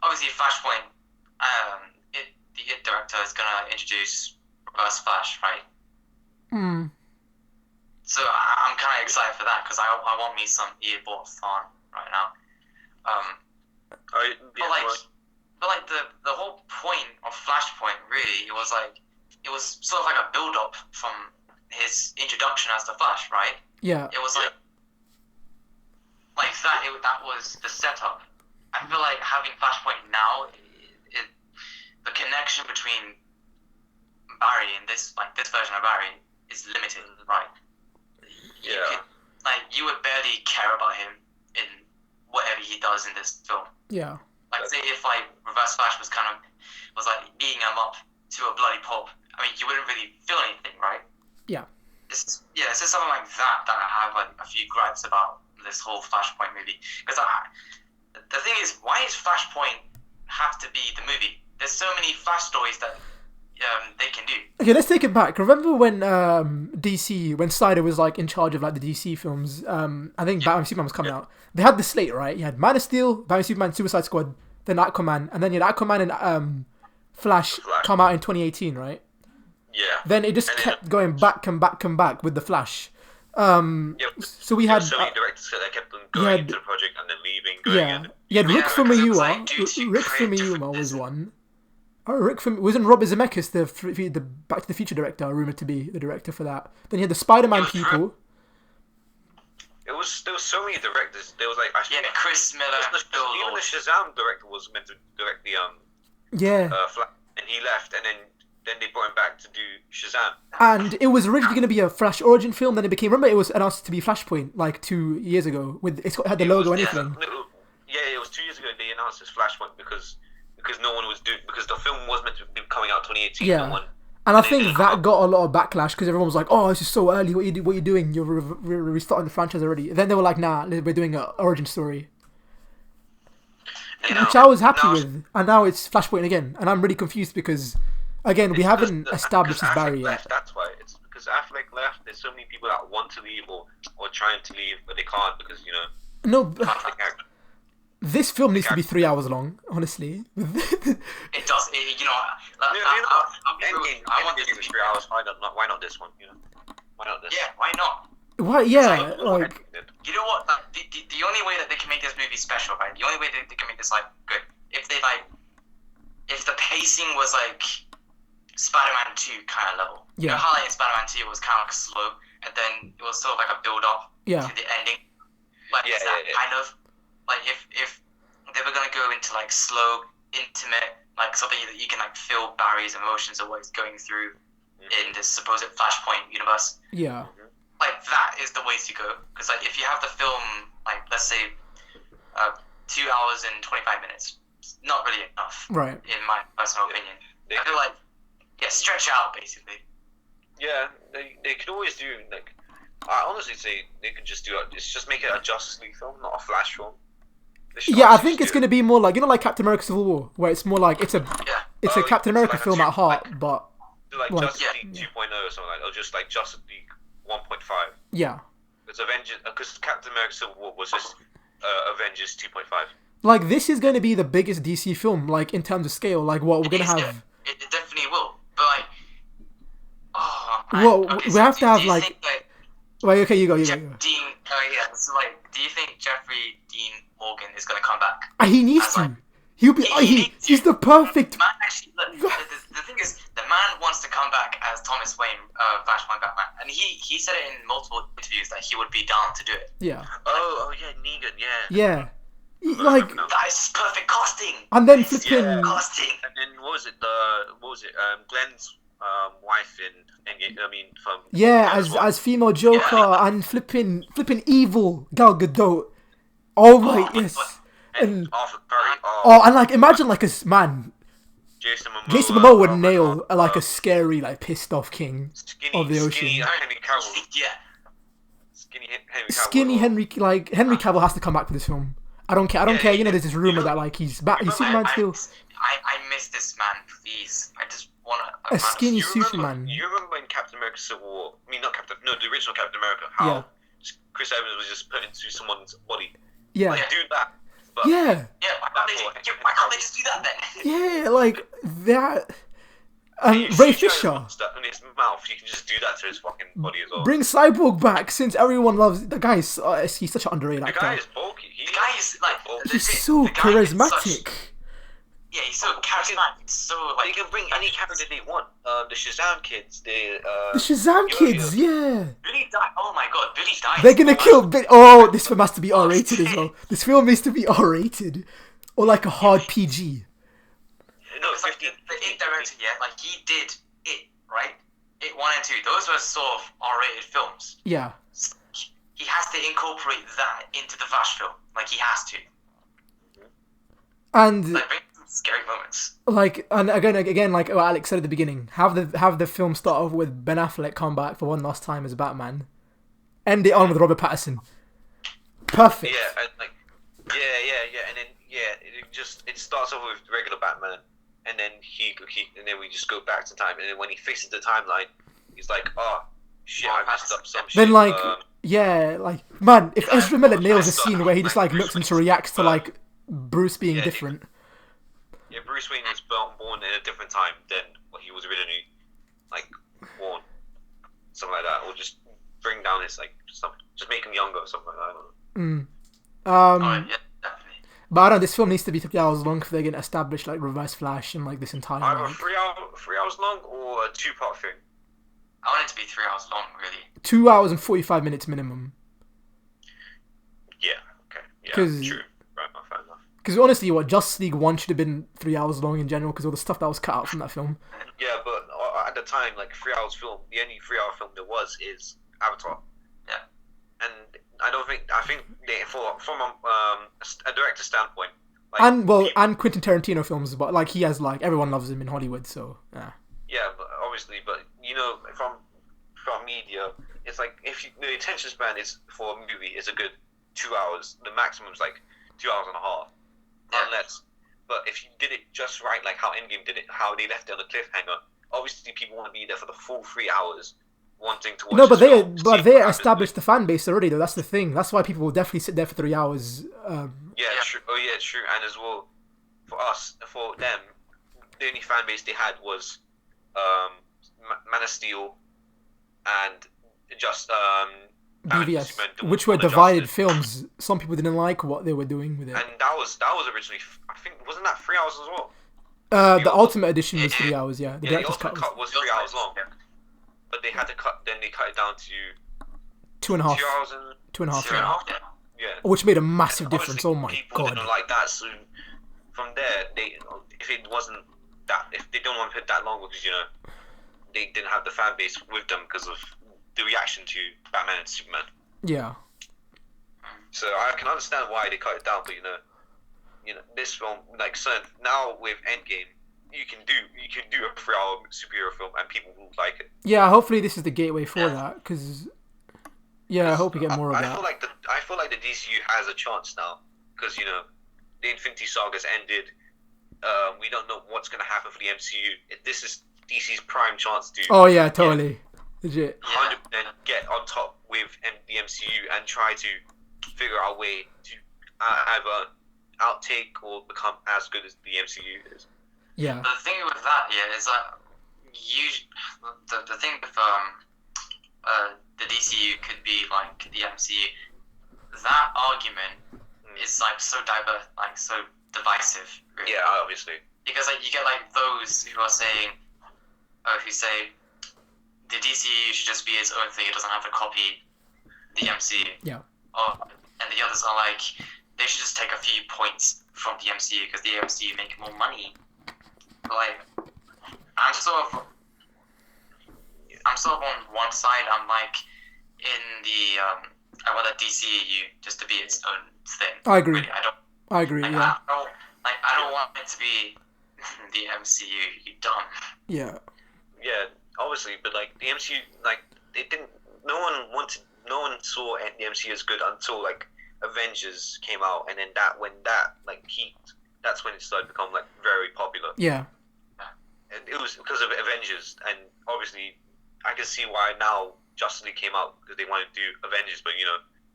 obviously Flashpoint. The It director is gonna introduce Reverse Flash, right? So I'm kind of excited for that because I want me some earbought Thorn right now. But like the whole point of Flashpoint really, it was sort of like a build up from his introduction as the Flash, right? Yeah. It was like that. That was the setup, I feel like having Flashpoint now, the connection between Barry and this version of Barry is limited, right? Yeah. You would barely care about him in whatever he does in this film. Yeah. Like, say if Reverse Flash was beating him up to a bloody pulp. I mean, you wouldn't really feel anything, right? Yeah. It's just something like that I have a few gripes about this whole Flashpoint movie. Because the thing is, why does Flashpoint have to be the movie? There's so many Flash stories that they can do. Okay, let's take it back. Remember when when Snyder was like in charge of like the DC films? I think Batman Superman was coming out. They had the slate, right? You had Man of Steel, Batman Superman, Suicide Squad, then Aquaman, and then you had Aquaman and Flash come out in 2018, right? Yeah. Then it just kept going back and back with the Flash. So we had so many directors that kept on going into the project and then leaving. You had Rick Famuyiwa was one. Wasn't Robert Zemeckis the Back to the Future director rumored to be the director for that? Then you had the Spider-Man people. There was so many directors. There was Chris Miller. Even the Shazam director was meant to direct the Flash, and he left, and then they brought him back to do Shazam. And it was originally going to be a Flash origin film. Then it became. Remember, it was announced to be Flashpoint like 2 years ago. It had the logo and everything. Yeah, it was 2 years ago. They announced this Flashpoint because no one was doing, because the film was meant to be coming out 2018. Yeah. And I think that got a lot of backlash because everyone was like, "Oh, this is so early. What are you doing? You're restarting the franchise already." And then they were like, "Nah, we're doing an origin story," which I was happy with. And now it's Flashpoint again, and I'm really confused because, again, we haven't established this Barry yet. That's why. It's because Affleck left. There's so many people that want to leave or trying to leave, but they can't because No. This film needs to be 3 hours long, honestly. It does. I want to do 3 hours. Why not this one? Why not this? Yeah, why not? Why? Yeah, like. You know what? The only way that they can make this movie special, right? The only way that they can make this good, if the pacing was like Spider-Man 2 kind of level. Yeah. You know how in Spider-Man 2 it was kind of slow, and then it was sort of like a build up to the ending. Kind of. Like if they were gonna go into like slow, intimate, like something that you can like feel Barry's emotions or what he's going through in this supposed Flashpoint universe. Yeah. Like that is the way to go. Because like if you have the film like let's say 2 hours and 25 minutes, it's not really enough. Right. In my personal opinion, I feel like stretch out basically. Yeah, they could always do like. I honestly say they could just do it. Just make it a Justice League film, not a Flash film. Yeah, I think it's going to be more like like Captain America: Civil War, where it's more like it's a Captain America film at heart, but like Justice League 2.0 or something like that, or just like Justice League 1.5. Yeah. Because Captain America: Civil War was just Avengers 2.5. Like this is going to be the biggest DC film, like in terms of scale. Like what we're going to have. It definitely will, but we have to have like. Wait, okay, you go. Dean. So do you think Jeffrey Dean Morgan is going to come back? He needs to. He'll be. He's the perfect. Man, actually, look, the thing is, the man wants to come back as Thomas Wayne, Flashpoint Batman, and he said it in multiple interviews that he would be down to do it. Yeah. Oh yeah, Negan. Yeah. Yeah. Like that is perfect casting. And then flipping. Casting. And then what was it? Glenn's wife in from as female Joker and flipping evil Gal Gadot. Oh my yes. And Arthur Curry. And like imagine like a man. Jason Momoa would nail like a scary like pissed off king of the ocean. Skinny Henry Cavill. Yeah. Skinny Henry Cavill. Henry Cavill has to come back for this film. I don't care. There's this rumor that like he's back. He's Superman still. I miss this man. Please, I just want a skinny Superman. You remember in Captain America: Civil War? I mean, the original Captain America. How Chris Evans was just put into someone's body. Yeah. Do that. But why can't they just do that then? Yeah, like that. Ray Fisher. In his mouth, you can just do that to his fucking body as well. Bring Cyborg back, since everyone loves the guy. He's such an underrated actor. The guy is bulky. He's so charismatic. He's so charismatic. So they can bring any character they want. The Shazam kids. The Shazam kids, yeah. Billy died. Oh my god, Billy died. They're gonna kill Billy. Oh, this film has to be R-rated as well. This film needs to be R-rated. or like a hard PG. No, It's like 15. the It director, yeah, like he did It, right? It 1 and 2. Those were sort of R-rated films. Yeah. He has to incorporate that into the Flash film. Like he has to. And Like bring some scary moments. like, and again, like what Alex said at the beginning, have the film start off with Ben Affleck come back for one last time as Batman, end it on with Robert Pattinson. Perfect. Yeah, and like, and then it starts off with regular Batman, and then and then we just go back to time, and then when he fixes the timeline, he's like, oh shit, I messed up some shit. Then like, like man, if Ezra Miller nails a messed up, scene where he just like Bruce looks and Wayne's reacts to birth. like Bruce being Yeah, different. Yeah, Bruce Wayne was born in a different time than what he was originally like born, something like that, or just bring down his like something, just make him younger or something like that. I don't know. Oh, yeah, definitely. But I don't know, this film needs to be 3 hours long if they're gonna establish like Reverse Flash and like this entire Either like, 3 hours long or a 2-part thing. I want it to be 3 hours long, really. 2 hours and 45 minutes minimum. Yeah. Okay. Yeah. 'Cause- True. Right. Fair enough. Because honestly, what Justice League 1 should have been 3 hours long in general because all the stuff that was cut out from that film. Yeah, but at the time, like 3 hours film, the only 3-hour film there was is Avatar. Yeah. And I think they, from a director standpoint, like, And well, people- and Quentin Tarantino films, but like he has like everyone loves him in Hollywood, so yeah. yeah, but obviously, but you know, from media, it's like if the attention span is for a movie is a good 2 hours, the maximum is like 2 hours and a half, Yeah. unless. But if you did it just right, like how Endgame did it, how they left it on a cliffhanger, obviously people want to be there for the full 3 hours, wanting to watch. No, but this film, see what they happens. established the fan base already though. That's the thing. That's why people will definitely sit there for 3 hours. Yeah, Yeah. true. Oh, yeah, true. And as well, for them, the only fan base they had was Man of Steel and just Batman v BVS, Superman Dawn which were of the divided Justice. films. Some people didn't like what they were doing with it. And that was originally, I think, wasn't that 3 hours as well? The Ultimate Edition was 3 hours. Yeah, the Yeah, the director's ultimate cut cut was was 3 hours long, Yeah. but they had to cut. Then they cut it down to 2.5, 2 hours and 2.5, 2 and a yeah. half, yeah. yeah. Which made a massive Obviously, difference. Oh my people god. didn't like that, so from there, if it wasn't that, if they don't want to put that long, because they didn't have the fan base with them because of the reaction to Batman and Superman. Yeah. So I can understand why they cut it down, but this film, like, so now with Endgame, you can do a 3-hour superhero film and people will like it. Yeah, hopefully this is the gateway for Yeah. that, because yeah, I hope we get more of I that. feel like the DCU has a chance now because the Infinity Saga's ended. We don't know what's going to happen for the MCU. This is DC's prime chance to Oh yeah, totally. Legit. 100% get on top with the MCU and try to figure out a way to either outtake or become as good as the MCU is. Yeah. The thing with that, is that the thing with the DCU could be like the MCU. That argument is like so diverse, like so divisive. Really. Yeah, obviously. Because like you get like those who are saying, who say the DCU should just be its own thing. It doesn't have to copy the MCU. Yeah. And the others are like, they should just take a few points from the MCU because the MCU make more money. But like, I'm sort of on one side. I'm like in the I want the DCU just to be its own thing. I agree. Really, I agree. Like, Yeah. I don't want it to be the MCU. You dumb. Yeah. Yeah, obviously, but like the MCU, like it didn't. No one saw the MCU as good until like Avengers came out, and then when that like peaked, that's when it started to become like very popular. Yeah. And it was because of Avengers, and obviously, I can see why now Justice League came out because they wanted to do Avengers, but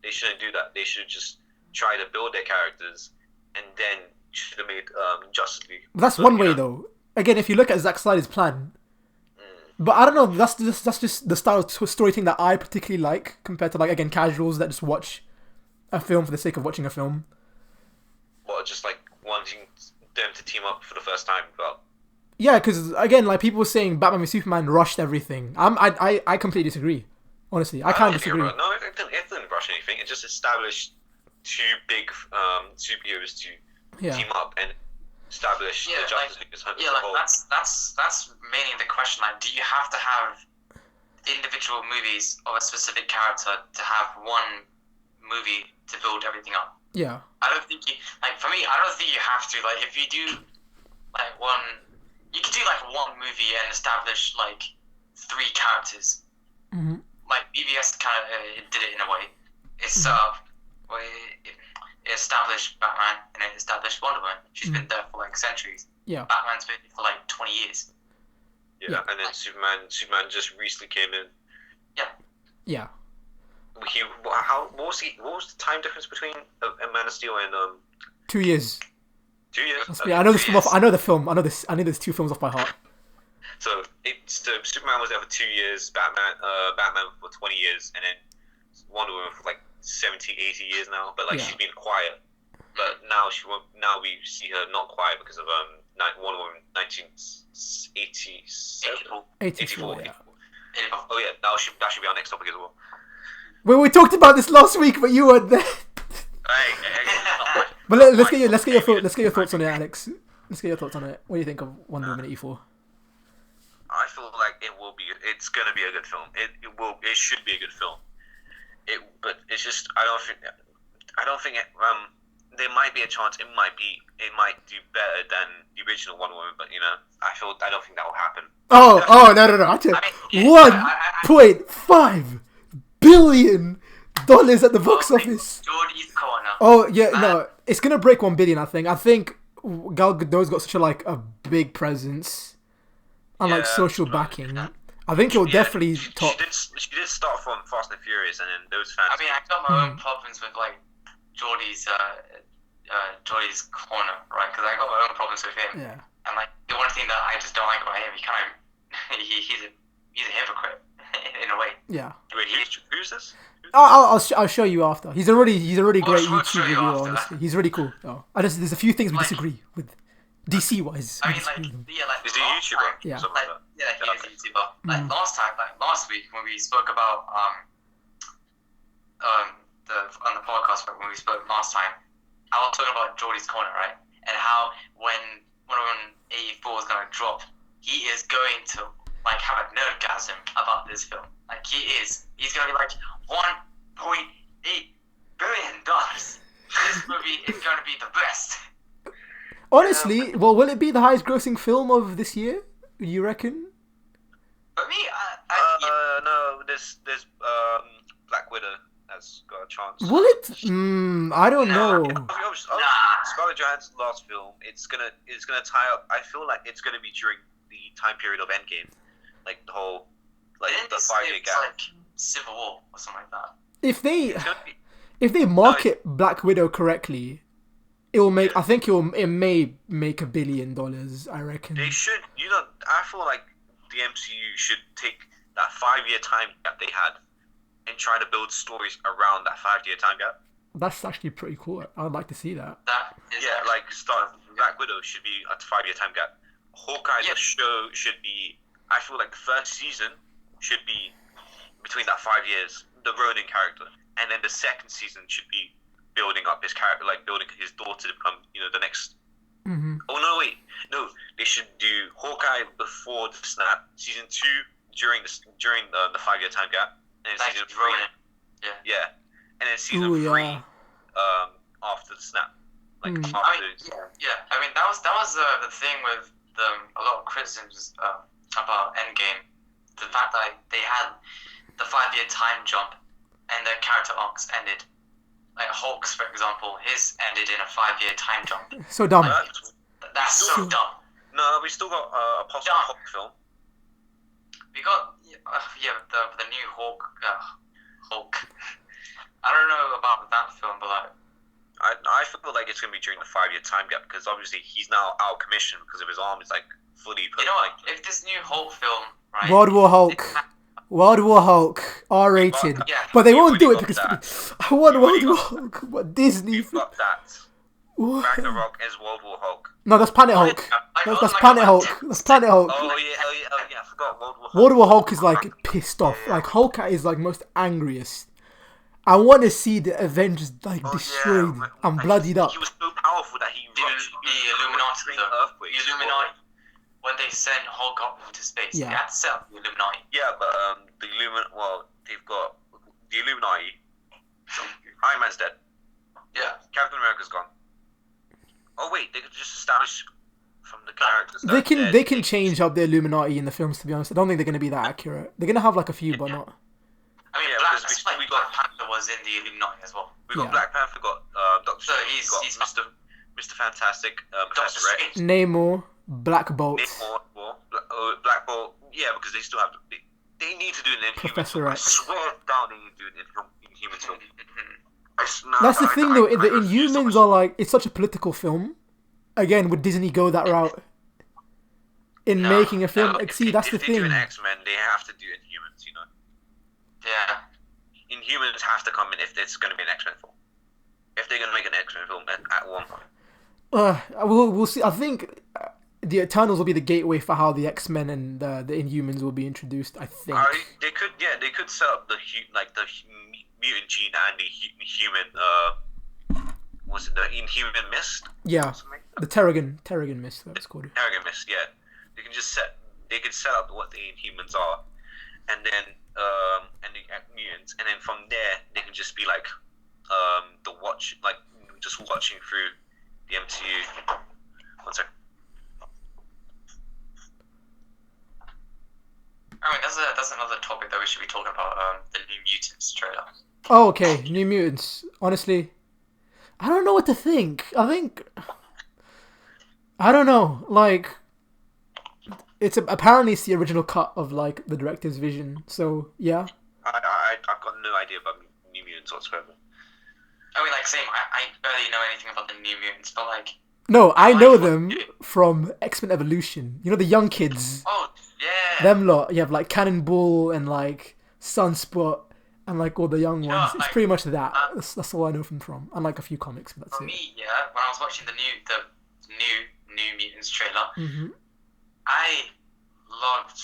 they shouldn't do that. They should just try to build their characters, and then should have made Justice League. But that's But, one way though. Again, if you look at Zack Snyder's plan, but I don't know. That's just the style of storytelling that I particularly like compared to like again casuals that just watch a film for the sake of watching a film. Well, just like wanting them to team up for the first time, but. Yeah, because again, like people were saying, Batman v Superman rushed everything. I completely disagree. Honestly, I can't disagree. No, it didn't rush anything. It just established two big superheroes to Yeah. team up and establish the Justice League as a whole. That's mainly the question. Like, do you have to have individual movies of a specific character to have one movie to build everything up? Yeah. I don't think for me, I don't think you have to. Like, if you do, you could do like one movie and establish like 3 characters. Mm-hmm. Like BVS kind of did it in a way. It's it established Batman and it established Wonder Woman. She's been there for like centuries. Yeah. Batman's been for like 20 years. Yeah, and then Superman just recently came in. Yeah. What was the time difference between Man of Steel and 2 years. 2 years? Okay. I know this film off. I know the film. I know this. I know there's 2 films off by heart. So Superman was there for 2 years, Batman for 20 years, and then Wonder Woman for like 70, 80 years now. But she's been quiet. But now we see her not quiet because of Wonder Woman 1987. 84. Yeah. Oh yeah, that should be our next topic as well. Well, we talked about this last week, but you weren't there. But let's get your thoughts on it, Alex. Let's get your thoughts on it. What do you think of Wonder Woman 84? I feel like it's gonna be a good film. It should be a good film. But it's just I don't think there might be a chance it might do better than the original Wonder Woman, but I don't think that will happen. No. $1.5 billion at the box office. Geordie's Corner. Oh yeah, no, it's gonna break 1 billion. I think Gal Gadot's got such a big presence and social backing. I think it'll definitely top. She did start from Fast and Furious, and then those fans. I mean, I got my own problems with like Geordie's Corner, right? Because I got my own problems with him. Yeah. And like the one thing that I just don't like about him, he's a hypocrite in a way. Yeah. Wait, who's this? I'll show you after. He's a really great we'll YouTube reviewer. Honestly, he's really cool. Oh, there's a few things we disagree with, DC wise. I mean, is he a YouTuber? Yeah. He is a YouTuber. Like last week when we spoke about on the podcast when we spoke last time, I was talking about Geordie's Corner, right? And how when Wonder Woman 84 is gonna drop, he is going to have a nerdgasm about this film. Like he's gonna be like $1.8 billion. This movie is gonna be the best. Honestly, well, will it be the highest grossing film of this year? You reckon? For me, no. There's Black Widow has got a chance. Will it? I don't know. Scarlett Johansson's last film. It's gonna tie up. I feel like it's gonna be during the time period of Endgame, like the whole the 5-year gap. Like Civil War or something like that. If they market Black Widow correctly, it will make. I think it may make $1 billion. I reckon. They should. I feel like the MCU should take that 5-year time gap they had and try to build stories around that 5-year time gap. That's actually pretty cool. I'd like to see that. Black Widow should be a 5-year time gap. Hawkeye, the show should be. I feel like the first season should be between that 5 years, the Ronin character, and then the second season should be building up his character, like building his daughter to become, the next. Mm-hmm. Oh no! They should do Hawkeye before the snap, season 2 during the 5-year time gap, and then season 3. Yeah, and then season 3 after the snap. I mean, that was the thing with a lot of criticisms about Endgame, the fact that they had the 5-year time jump and their character arcs ended. Like Hulk's, for example, his ended in a 5-year time jump. So dumb. That's so dumb. No, we still got a possible Hulk film. We got the new Hulk. I don't know about that film, but I feel like it's gonna be during the 5-year time gap because obviously he's now out of commission because of his arm is fully. You know what? If this new Hulk film, right? World War Hulk, R-rated, but they won't do it because I want World War Hulk. But Disney. You've got that. Ragnarok as World War Hulk. No, that's Planet Hulk. That's Planet Hulk. That's Planet Hulk. Oh yeah, I forgot World War Hulk. World War Hulk is pissed off. Hawkeye is most angriest. I want to see the Avengers like Oh, destroyed yeah, and like, bloodied up. He was so powerful that he The Illuminati, trained though. earthquakes. The Illuminati, when they send Hulk up into space, Yeah. they had to set up the Illuminati. Yeah, but the they've got the Illuminati. Iron Man's dead. Yeah. Captain America's gone. Oh wait, they could just establish from the characters. They that can they're- they can change up the Illuminati in the films. To be honest, I don't think they're gonna be that accurate. They're gonna have like a few, but not. I mean, Yeah, Black, because like we Black got- Panther was in the Illuminati as well. We got Yeah. Black Panther, got Doctor So Strange, got he's Mr. Fantastic, Doctor Professor X, Strange. Namor, Black Bolt, Namor, Black Bolt. Yeah, because they still have. They need to do an Inhuman Professor film. X. I swear down they need to do an Inhuman film. That's the thing though. The refuse to Inhumans watch- are like it's such a political film. Again, would Disney go that route in No, making a film? no, Like, see, that's the if they do thing. an X-Men, they have to do Inhumans. You know, Yeah. Inhumans have to come in if it's going to be an X-Men film. If they're going to make an X-Men film at one point. We'll see. I think the Eternals will be the gateway for how the X-Men and the Inhumans will be introduced. I think. They could set up the mutant gene and the human. Was it the Inhuman Mist? Yeah, the Terrigen Mist. That's called. Terrigen Mist. Yeah, they can just set up what the Inhumans are, and then and the mutants, and then from there they can just be like just watching through the MCU. One second. I mean, that's another topic that we should be talking about. The New Mutants trailer. Oh, okay. New Mutants. Honestly, I don't know what to think. I don't know. Like, apparently it's the original cut of like the director's vision. So yeah. I've got no idea about New Mutants whatsoever. I mean, like, same. I barely know anything about the New Mutants, but like. No, I know them from X-Men Evolution. You know the young kids. Oh yeah. Them lot. You have like Cannonball and like Sunspot and like all the young Yeah, ones. It's like, pretty much that. That's all I know from. And like a few comics, but that's For it. me, yeah, when I was watching the new Mutants trailer, hmm I loved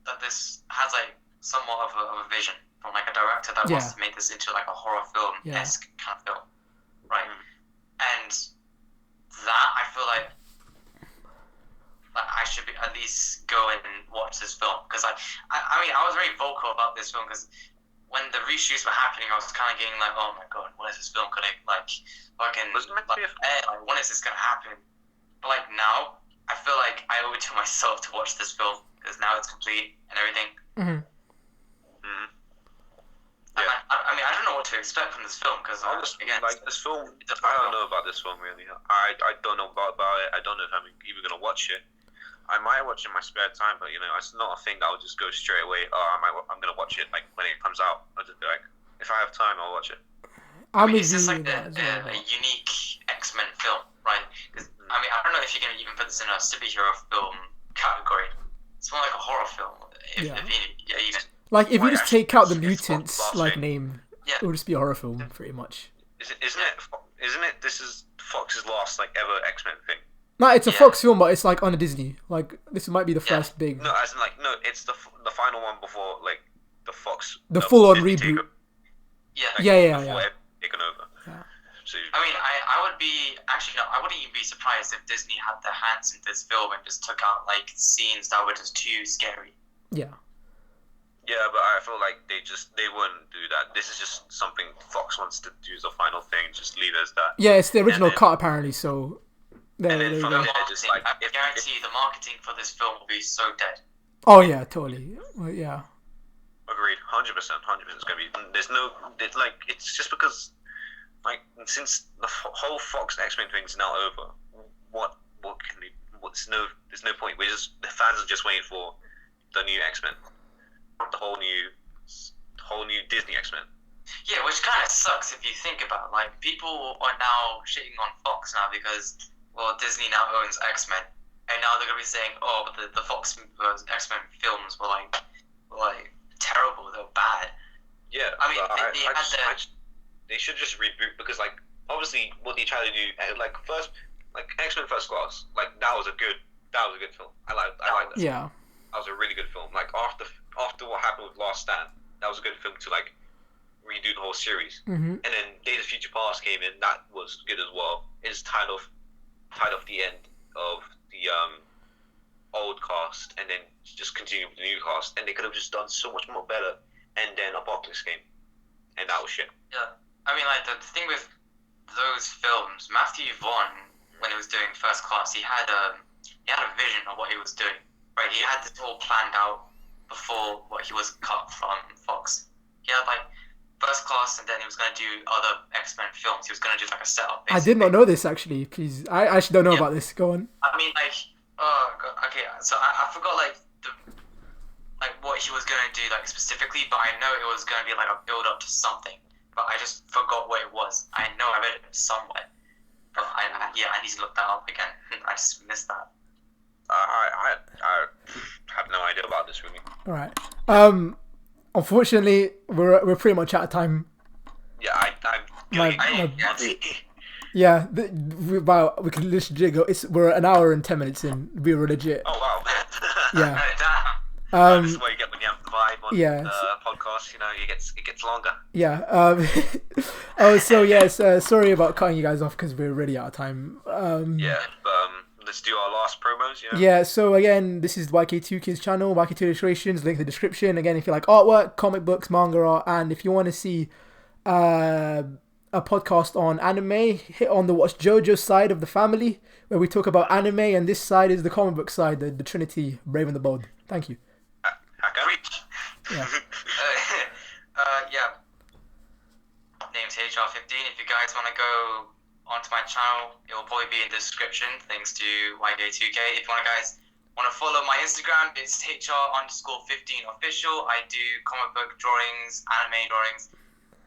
that this has like somewhat of a vision from like a director that wants Yeah. to make this into like a horror film esque kind of film, right? And that I feel like I should be at least go and watch this film because I mean I was very vocal about this film because when the reshoots were happening I was kind of getting like, oh my god, when is this film gonna like fucking Wasn't it meant to be a- air? Like, when is this gonna happen? But like now I feel like I owe it to myself to watch this film because now it's complete and everything. hmm Mm-hmm. And Yeah. I mean, I don't know what to expect from this film because Honestly, again, like this film, it's a I don't film. know about this film really. I don't know about it. I don't know if I'm even gonna watch it. I might watch it in my spare time, but you know, it's not a thing that I'll just go straight away. Oh, I'm gonna watch it like when it comes out. I'll just be like, if I have time, I'll watch it. I'm I mean, with it's you just with like that as a well. unique X-Men film, right? 'Cause, I mean, I don't know if you can even put this in a superhero film category. It's more like a horror film, Yeah. even. Like if you Why just actually take out the it's mutants last like thing. name, Yeah. it would just be a horror film pretty much. Isn't it? This is Fox's last like ever X-Men thing. No, it's a Yeah. Fox film, but it's like on a Disney. Like this might be the Yeah. first big. No, as in like no, it's the final one before like the Fox. The full-on Disney reboot. takeover, Yeah. like, Yeah. Before it taken over. Yeah. So I mean, I would be actually no, I wouldn't even be surprised if Disney had their hands in this film and just took out like scenes that were just too scary. Yeah. yeah, but I feel like they wouldn't do that. This is just something Fox wants to do as a final thing. Just leave it as that. Yeah, it's the original then- cut apparently. So there and then you from go. there- The just marketing, like, I guarantee the marketing for this film will be so dead. Oh yeah, totally. Well, yeah. Agreed, 100%. It's gonna be. It's just because, like, since the whole Fox X-Men thing is now over, what can we? There's no point. The fans are just waiting for the new X-Men, the whole new Disney X-Men. Yeah, which kind of sucks if you think about it. Like, people are now shitting on Fox now because, well, Disney now owns X-Men. And now they're going to be saying, oh, but the Fox X-Men films were terrible, they were bad. Yeah, I mean, but they had their... they should just reboot because, like, obviously what they try to do, like X-Men First Class, like that was a good film. I like that. Yeah. That was a really good film. Like after what happened with Last Stand, that was a good film to like redo the whole series. Mm-hmm. And then Days of Future Past came in. That was good as well. It's tied off the end of the old cast, and then just continue with the new cast. And they could have just done so much more better. And then Apocalypse came, and that was shit. Yeah, I mean, like the thing with those films, Matthew Vaughn, when he was doing First Class, he had a vision of what he was doing. Right, he had this all planned out before what he was cut from Fox. He had like First Class, and then he was going to do other X-Men films. He was going to do like a setup. I did not know this actually. Please, I actually don't know about this. Go on. I mean, like, oh god, okay. So I forgot like what he was going to do like specifically, but I know it was going to be like a build up to something. But I just forgot what it was. I know I read it somewhere, but I need to look that up again. I just missed that. I have no idea about this movie. All right. Unfortunately, we're pretty much out of time. Yeah, Yeah, we can literally go. We're an hour and 10 minutes in. We were legit. Oh wow. Yeah. This is what you get when you have the vibe on podcast. You know, it gets longer. Yeah. Oh, so yes. Sorry about cutting you guys off because we're already out of time. Let's do our last promos. Yeah. So again, this is YK2 Kids channel, YK2 Illustrations. Link in the description. Again, if you like artwork, comic books, manga art, and if you want to see a podcast on anime, hit on the Watch JoJo side of the family, where we talk about anime, and this side is the comic book side, the Trinity, Brave and the Bold. Thank you. Yeah. Yeah. Name's HR15. If you guys want to go onto my channel, it will probably be in the description. Thanks to YK2K. If you guys want to follow my Instagram, it's HR_15official. I do comic book drawings, anime drawings,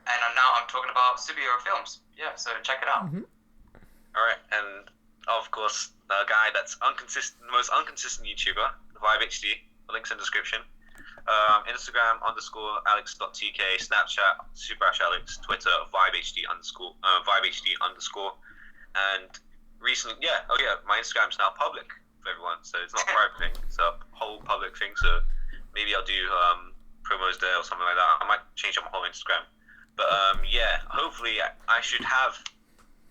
and now I'm talking about superhero films. Yeah, so check it out. Mm-hmm. All right, and of course, the guy that's the most inconsistent YouTuber, VibeHD. The link's in the description. Instagram _Alex.tk, Snapchat SuperAshAlex, Twitter VibeHD_, and recently, my Instagram's now public for everyone, so it's not a private thing, it's a whole public thing. So maybe I'll do promos there or something like that. I might change up my whole Instagram, but hopefully I should have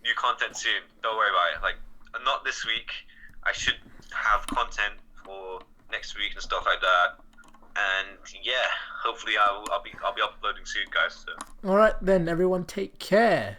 new content soon. Don't worry about it. Like, not this week. I should have content for next week and stuff like that. And hopefully I'll be uploading soon, guys. So. All right, then everyone, take care.